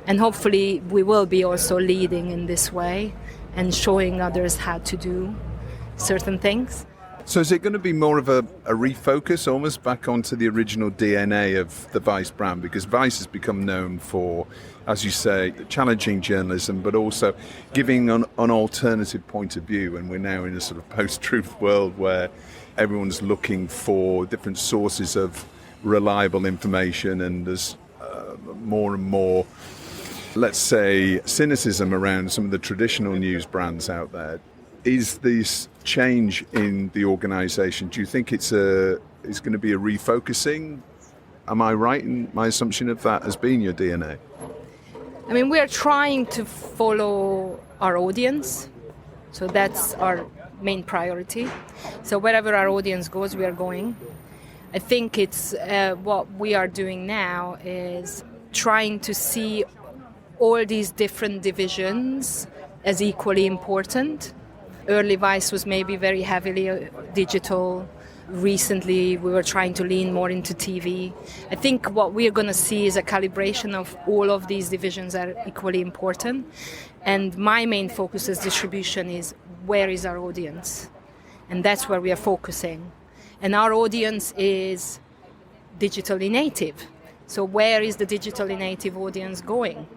D: And hopefully we will be also leading in this way and showing others how to do certain things.
A: So is it going to be more of a refocus almost back onto the original DNA of the Vice brand? Because Vice has become known for, as you say, challenging journalism, but also giving an alternative point of view. And we're now in a sort of post-truth world where everyone's looking for different sources of reliable information, and there's more and more, let's say, cynicism around some of the traditional news brands out there. Is this change in the organisation, do you think it's going to be a refocusing? Am I right in my assumption of that as being your DNA?
D: I mean, we are trying to follow our audience, so that's our main priority. So wherever our audience goes, we are going. I think it's what we are doing now is trying to see all these different divisions as equally important. Early Vice was maybe very heavily digital. Recently, we were trying to lean more into TV. I think what we're going to see is a calibration of all of these divisions are equally important. And my main focus as distribution is where is our audience? And that's where we are focusing. And our audience is digitally native. So where is the digitally native audience going?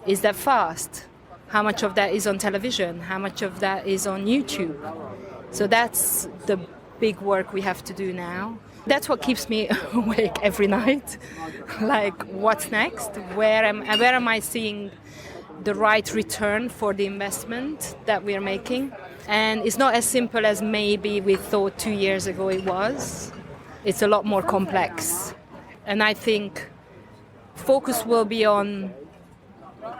D: Is that fast? How much of that is on television? How much of that is on YouTube? So that's the big work we have to do now. That's what keeps me awake every night. Like, what's next? Where am I seeing the right return for the investment that we are making? And it's not as simple as maybe we thought 2 years ago it was. It's a lot more complex. And I think focus will be on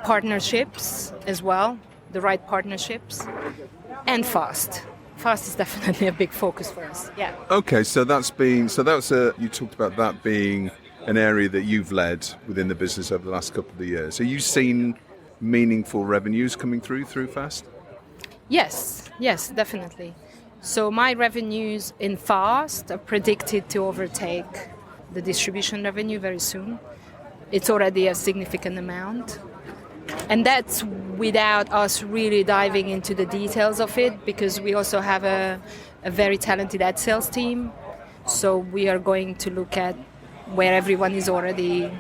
D: partnerships as well, the right partnerships, and fast. Fast is definitely a big focus for us. Yeah.
A: Okay, so you talked about that being an area that you've led within the business over the last couple of years. Are you seeing meaningful revenues coming through Fast?
D: Yes, definitely. So my revenues in Fast are predicted to overtake the distribution revenue very soon. It's already a significant amount. And that's without us really diving into the details of it, because we also have a very talented ad sales team. So we are going to look at where everyone is already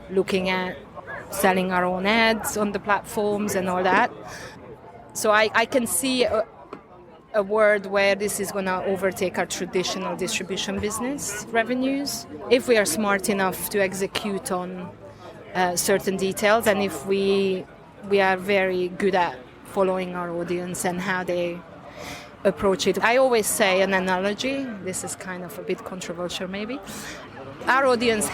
D: looking at selling our own ads on the platforms and all that. So I can see a world where this is going to overtake our traditional distribution business revenues if we are smart enough to execute on certain details, and if we are very good at following our audience and how they approach it. I always say an analogy. This is kind of a bit controversial maybe. Our audience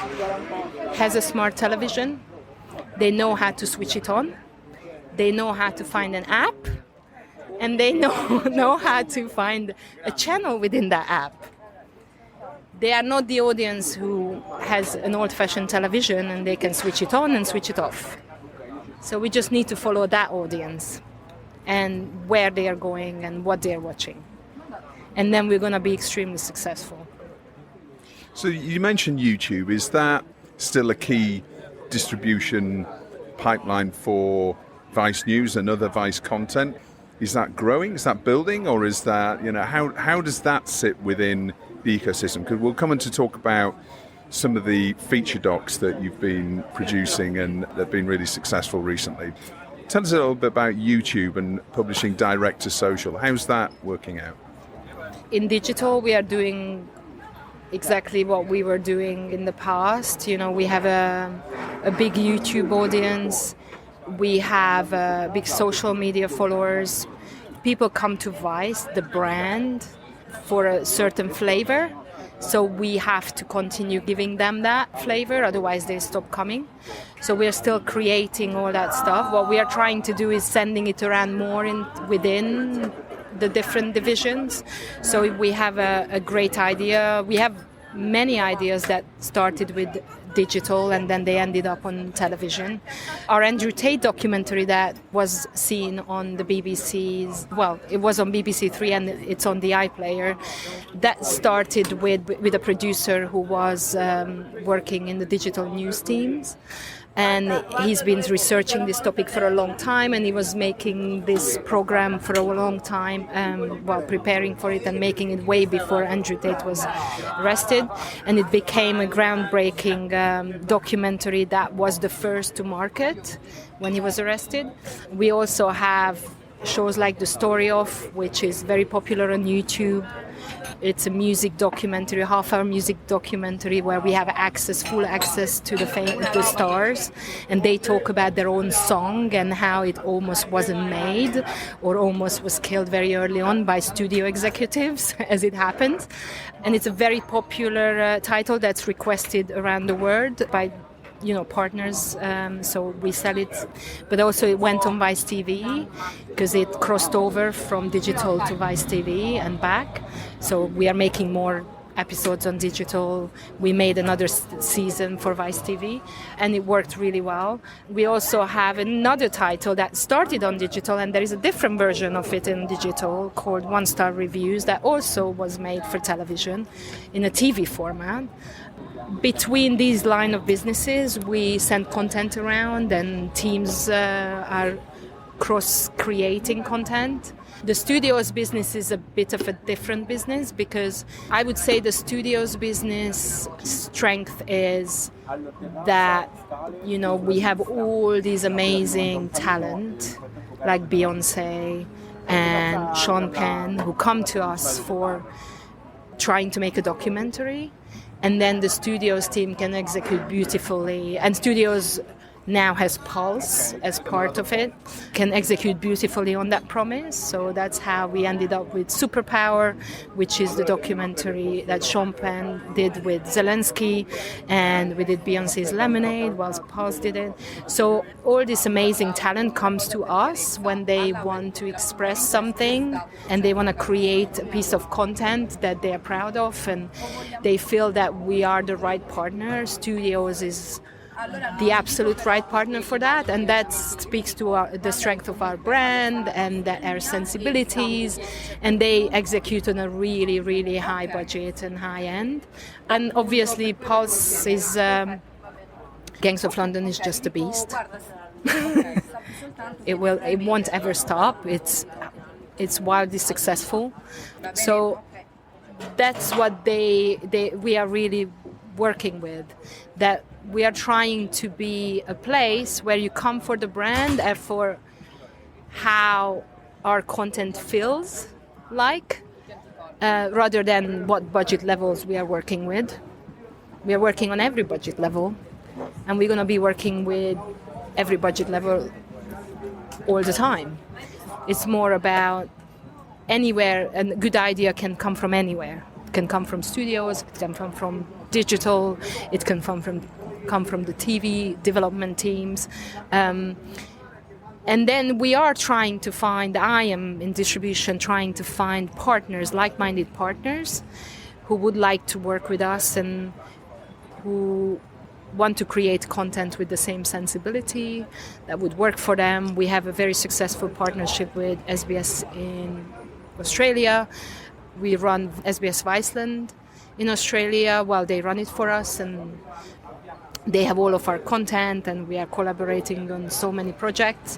D: has a smart television. They know how to switch it on. They know how to find an app. And they know how to find a channel within that app. They are not the audience who has an old-fashioned television and they can switch it on and switch it off. So we just need to follow that audience and where they are going and what they are watching. And then we're going to be extremely successful.
A: So you mentioned YouTube. Is that still a key distribution pipeline for Vice News and other Vice content? Is that growing? Is that building? Or is that, how does that sit within the ecosystem? Because we'll come on to talk about some of the feature docs that you've been producing and that have been really successful recently. Tell us a little bit about YouTube and publishing direct to social. How's that working out?
D: In digital, we are doing exactly what we were doing in the past. We have a big YouTube audience. We have big social media followers. People come to Vice, the brand, for a certain flavor. So we have to continue giving them that flavor, otherwise they stop coming. So we are still creating all that stuff. What we are trying to do is sending it around more within the different divisions. So if we have a great idea, we have many ideas that started with digital and then they ended up on television. Our Andrew Tate documentary that was seen on the BBC's, it was on BBC Three and it's on the iPlayer, that started with a producer who was working in the digital news teams. And he's been researching this topic for a long time, and he was making this program for a long time while preparing for it and making it way before Andrew Tate was arrested. And it became a groundbreaking documentary that was the first to market when he was arrested. We also have shows like The Story Of, which is very popular on YouTube. It's a music documentary, half-hour music documentary where we have full access to the stars, and they talk about their own song and how it almost wasn't made or almost was killed very early on by studio executives, as it happened. And it's a very popular title that's requested around the world by partners, so we sell it. But also it went on Vice TV because it crossed over from digital to Vice TV and back. So we are making more episodes on digital. We made another season for Vice TV and it worked really well. We also have another title that started on digital, and there is a different version of it in digital called One Star Reviews that also was made for television in a TV format. Between these line of businesses, we send content around and teams are cross-creating content. The studios business is a bit of a different business because I would say the studios business strength is that, we have all these amazing talent like Beyonce and Sean Penn who come to us for trying to make a documentary. And then the studios team can execute beautifully. And studios now has Pulse as part of it, can execute beautifully on that promise. So that's how we ended up with Superpower, which is the documentary that Sean Penn did with Zelensky, and we did Beyoncé's Lemonade whilst Pulse did it. So all this amazing talent comes to us when they want to express something and they want to create a piece of content that they are proud of, and they feel that we are the right partner. Studios is the absolute right partner for that, and that speaks to the strength of our brand and our sensibilities, and they execute on a really, really high budget and high end. And obviously Pulse is Gangs of London is just a beast. It won't ever stop. It's wildly successful. So that's what we are really working with, that we are trying to be a place where you come for the brand and for how our content feels like, rather than what budget levels we are working with. We are working on every budget level, and we're going to be working with every budget level all the time. It's more about anywhere, and a good idea can come from anywhere. It can come from studios, it can come from digital, it can come from the TV development teams. And then we are trying to find, I am in distribution trying to find partners, like-minded partners, who would like to work with us and who want to create content with the same sensibility that would work for them. We have a very successful partnership with SBS in Australia. We run SBS Viceland in Australia while they run it for us, and they have all of our content, and we are collaborating on so many projects.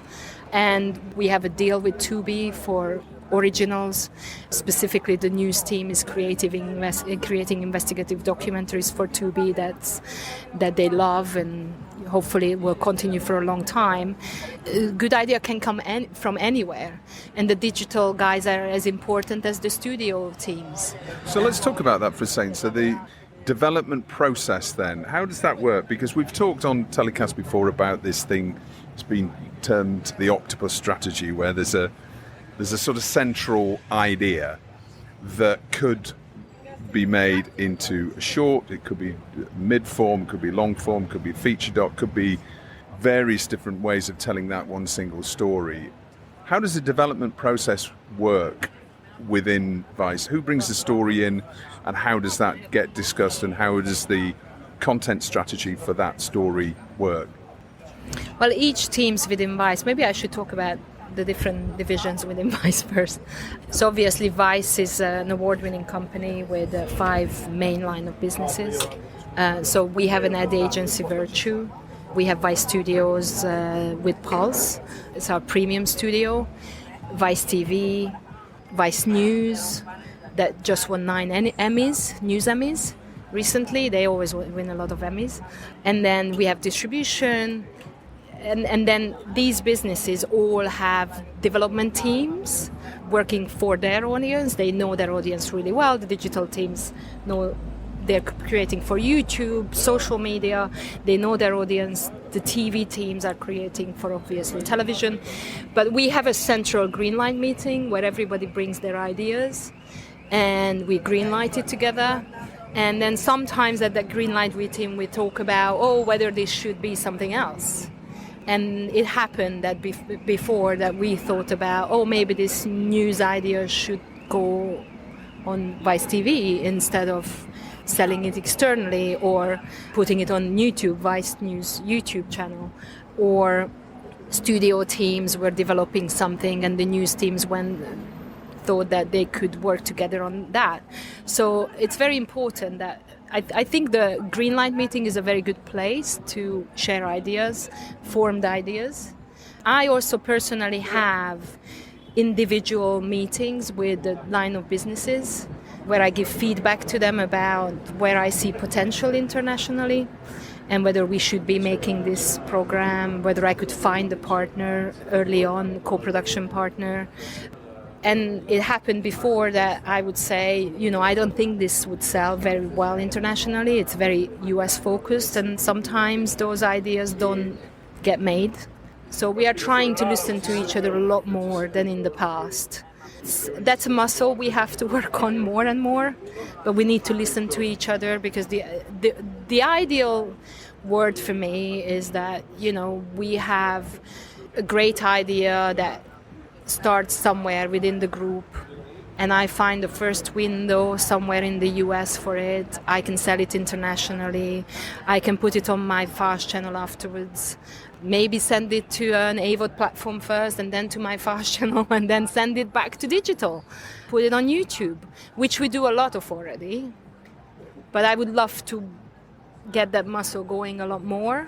D: And we have a deal with Tubi for originals. Specifically, the news team is creating investigative documentaries for Tubi that they love, and hopefully it will continue for a long time. A good idea can come from anywhere, and the digital guys are as important as the studio teams.
A: So let's talk about that for a second. So the development process then, how does that work? Because we've talked on TellyCast before about this thing that's been termed the octopus strategy, where there's a sort of central idea that could be made into a short, it could be mid-form, could be long-form, could be feature doc, could be various different ways of telling that one single story. How does the development process work within Vice? Who brings the story in, and how does that get discussed, and how does the content strategy for that story work?
D: Well, each team's within Vice, maybe I should talk about the different divisions within Vice first. So obviously Vice is an award-winning company with 5 main line of businesses. So we have an ad agency, Virtue. We have Vice Studios with Pulse. It's our premium studio. Vice TV, Vice News, that just won 9 Emmys, news Emmys recently. They always win a lot of Emmys. And then we have distribution. And then these businesses all have development teams working for their audience. They know their audience really well. The digital teams know they're creating for YouTube, social media. They know their audience. The TV teams are creating for, obviously, television. But we have a central greenlight meeting where everybody brings their ideas and we greenlight it together. And then sometimes at that greenlight meeting we talk about, whether this should be something else. And it happened that before that we thought about, maybe this news idea should go on Vice TV instead of selling it externally, or putting it on YouTube, Vice News YouTube channel. Or studio teams were developing something and the news teams thought that they could work together on that. So it's very important that I think the Greenlight meeting is a very good place to share ideas, formed ideas. I also personally have individual meetings with the line of businesses where I give feedback to them about where I see potential internationally and whether we should be making this program, whether I could find a partner early on, co-production partner. And it happened before that I would say, I don't think this would sell very well internationally. It's very US focused, and sometimes those ideas don't get made. So we are trying to listen to each other a lot more than in the past. That's a muscle we have to work on more and more, but we need to listen to each other, because the ideal word for me is that, we have a great idea that starts somewhere within the group, and I find the first window somewhere in the US for it. I can sell it internationally. I can put it on my fast channel afterwards. Maybe send it to an AVOD platform first, and then to my fast channel, and then send it back to digital. Put it on YouTube, which we do a lot of already. But I would love to get that muscle going a lot more.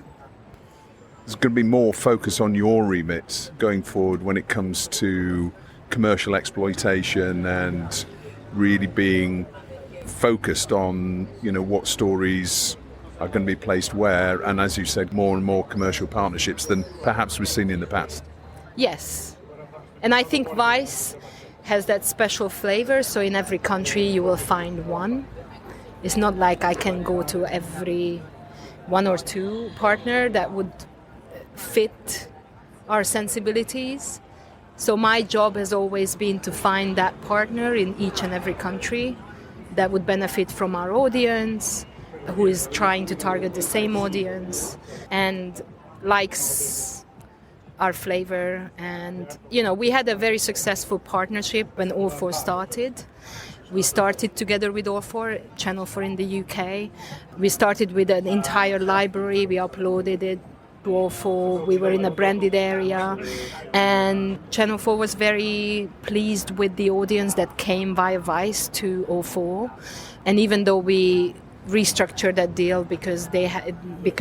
A: There's going to be more focus on your remit going forward when it comes to commercial exploitation and really being focused on, what stories are going to be placed where, and as you said, more and more commercial partnerships than perhaps we've seen in the past.
D: Yes. And I think Vice has that special flavor, so in every country you will find one. It's not like I can go to every one or two partner that would fit our sensibilities. So my job has always been to find that partner in each and every country that would benefit from our audience, who is trying to target the same audience and likes our flavor. And, we had a very successful partnership when All 4 started. We started together with All 4, Channel 4 in the UK. We started with an entire library. We uploaded it to All 4. We were in a branded area. And Channel 4 was very pleased with the audience that came via Vice to All 4. And even though we restructured that deal because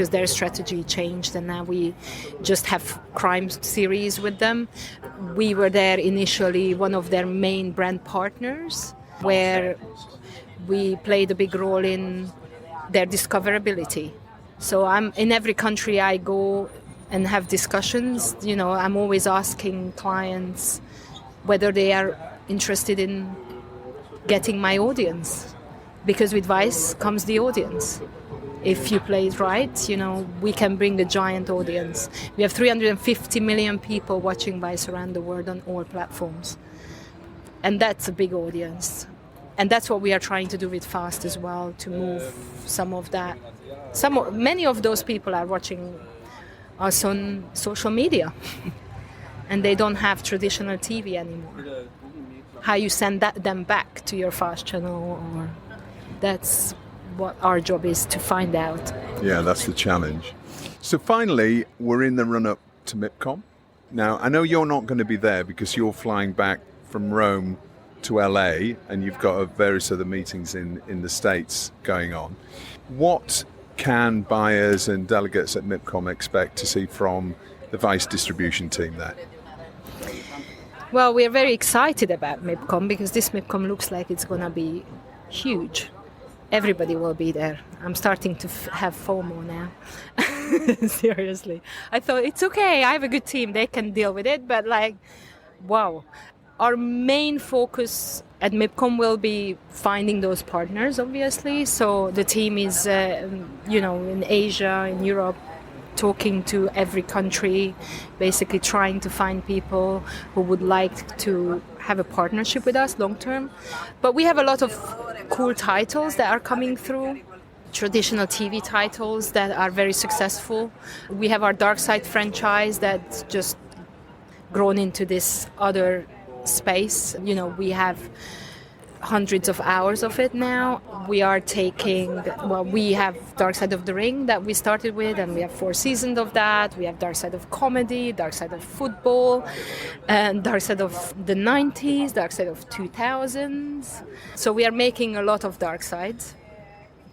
D: their strategy changed, and now we just have crime series with them, we were there initially one of their main brand partners, where we played a big role in their discoverability. So I'm in every country I go and have discussions. I'm always asking clients whether they are interested in getting my audience. Because with Vice comes the audience. If you play it right, we can bring a giant audience. We have 350 million people watching Vice around the world on all platforms. And that's a big audience. And that's what we are trying to do with Fast as well, to move some of that. Many of those people are watching us on social media. And they don't have traditional TV anymore. How you send them back to your Fast channel, or... That's what our job is to find out.
A: Yeah, that's the challenge. So finally, we're in the run-up to MIPCOM. Now, I know you're not going to be there because you're flying back from Rome to LA, and you've got various other meetings in the States going on. What can buyers and delegates at MIPCOM expect to see from the Vice distribution team there?
D: Well, we're very excited about MIPCOM because this MIPCOM looks like it's going to be huge. Everybody will be there. I'm starting to have FOMO now. Seriously. I thought, it's okay, I have a good team, they can deal with it, but wow. Our main focus at MIPCOM will be finding those partners, obviously. So the team is, in Asia, in Europe, talking to every country, basically trying to find people who would like to have a partnership with us long term. But we have a lot of cool titles that are coming through, traditional TV titles that are very successful. We have our Dark Side franchise that's just grown into this other space. We have hundreds of hours of it now. We are we have Dark Side of the Ring that we started with, and we have 4 seasons of that. We have Dark Side of Comedy, Dark Side of Football, and Dark Side of the 90s, Dark Side of 2000s. So we are making a lot of Dark Sides.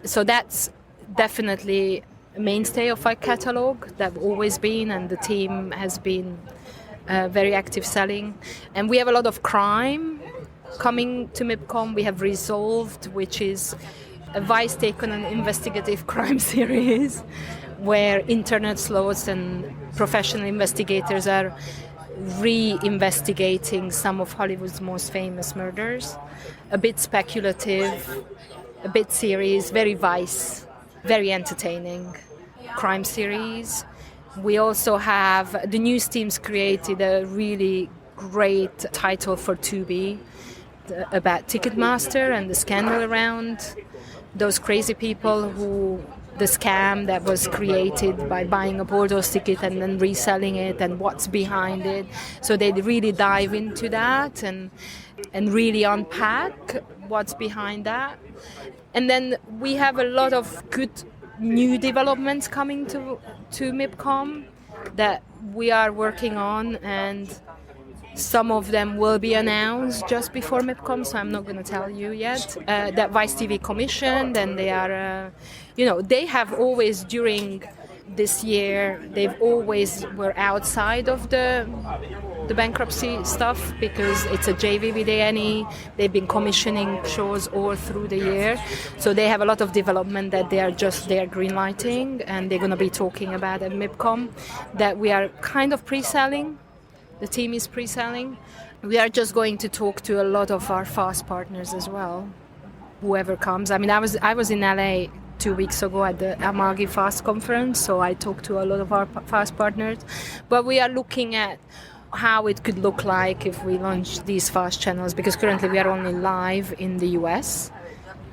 D: So that's definitely a mainstay of our catalog. They've always been, and the team has been very active selling. And we have a lot of crime coming to MIPCOM. We have Resolved, which is a Vice take on an investigative crime series where internet sleuths and professional investigators are re-investigating some of Hollywood's most famous murders. A bit speculative, a bit serious, very Vice, very entertaining crime series. We also have the news teams created a really great title for Tubi about Ticketmaster and the scandal around those crazy people the scam that was created by buying up all those tickets and then reselling it and what's behind it. So they really dive into that and really unpack what's behind that. And then we have a lot of good new developments coming to MIPCOM that we are working on, and some of them will be announced just before MIPCOM, so I'm not going to tell you yet. That Vice TV commissioned, and they are, they have always, during this year, they've always were outside of the bankruptcy stuff because it's a JV with A&E. They've been commissioning shows all through the year. So they have a lot of development that they are just there greenlighting, and they're going to be talking about at MIPCOM that we are kind of pre-selling. The team is pre-selling. We are just going to talk to a lot of our FAST partners as well, whoever comes. I mean, I was in LA 2 weeks ago at the Amagi FAST conference, so I talked to a lot of our FAST partners. But we are looking at how it could look like if we launch these FAST channels, because currently we are only live in the US.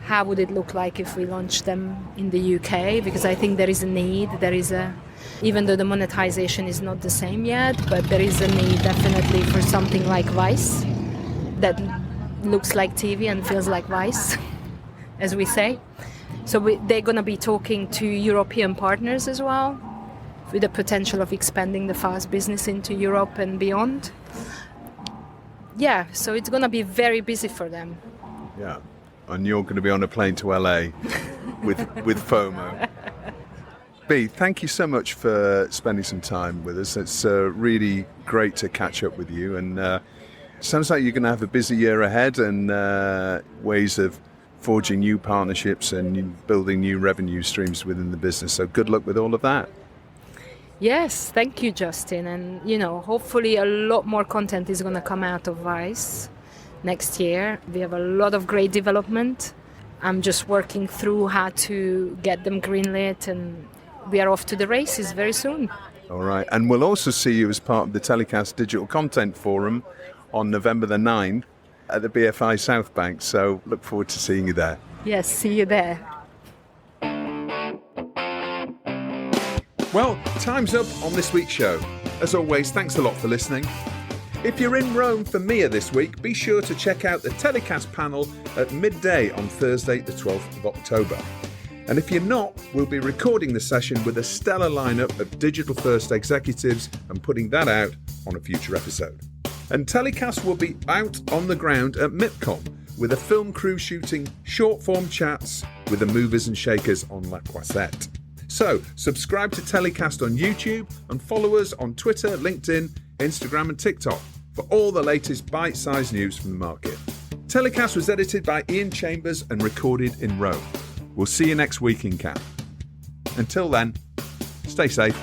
D: How would it look like if we launch them in the UK? Because I think there is a need, even though the monetization is not the same yet, but there is a need definitely for something like Vice that looks like TV and feels like Vice, as we say. So they're going to be talking to European partners as well, with the potential of expanding the FAST business into Europe and beyond. Yeah, so it's going to be very busy for them.
A: Yeah, and you're going to be on a plane to LA with FOMO. Bea, thank you so much for spending some time with us. It's really great to catch up with you, and sounds like you're going to have a busy year ahead and ways of forging new partnerships and building new revenue streams within the business. So good luck with all of that.
D: Yes, thank you, Justin. And, hopefully a lot more content is going to come out of Vice next year. We have a lot of great development. I'm just working through how to get them greenlit, and we are off to the races very soon.
A: All right. And we'll also see you as part of the TellyCast Digital Content Forum on November the 9th at the BFI South Bank. So look forward to seeing you there.
D: Yes, see you there.
A: Well, time's up on this week's show. As always, thanks a lot for listening. If you're in Rome for MIA this week, be sure to check out the TellyCast panel at midday on Thursday, the 12th of October. And if you're not, we'll be recording the session with a stellar lineup of digital first executives and putting that out on a future episode. And TellyCast will be out on the ground at MIPCOM with a film crew shooting short form chats with the movers and shakers on La Croisette. So subscribe to TellyCast on YouTube and follow us on Twitter, LinkedIn, Instagram and TikTok for all the latest bite-sized news from the market. TellyCast was edited by Ian Chambers and recorded in Rome. We'll see you next week in Cannes. Until then, stay safe.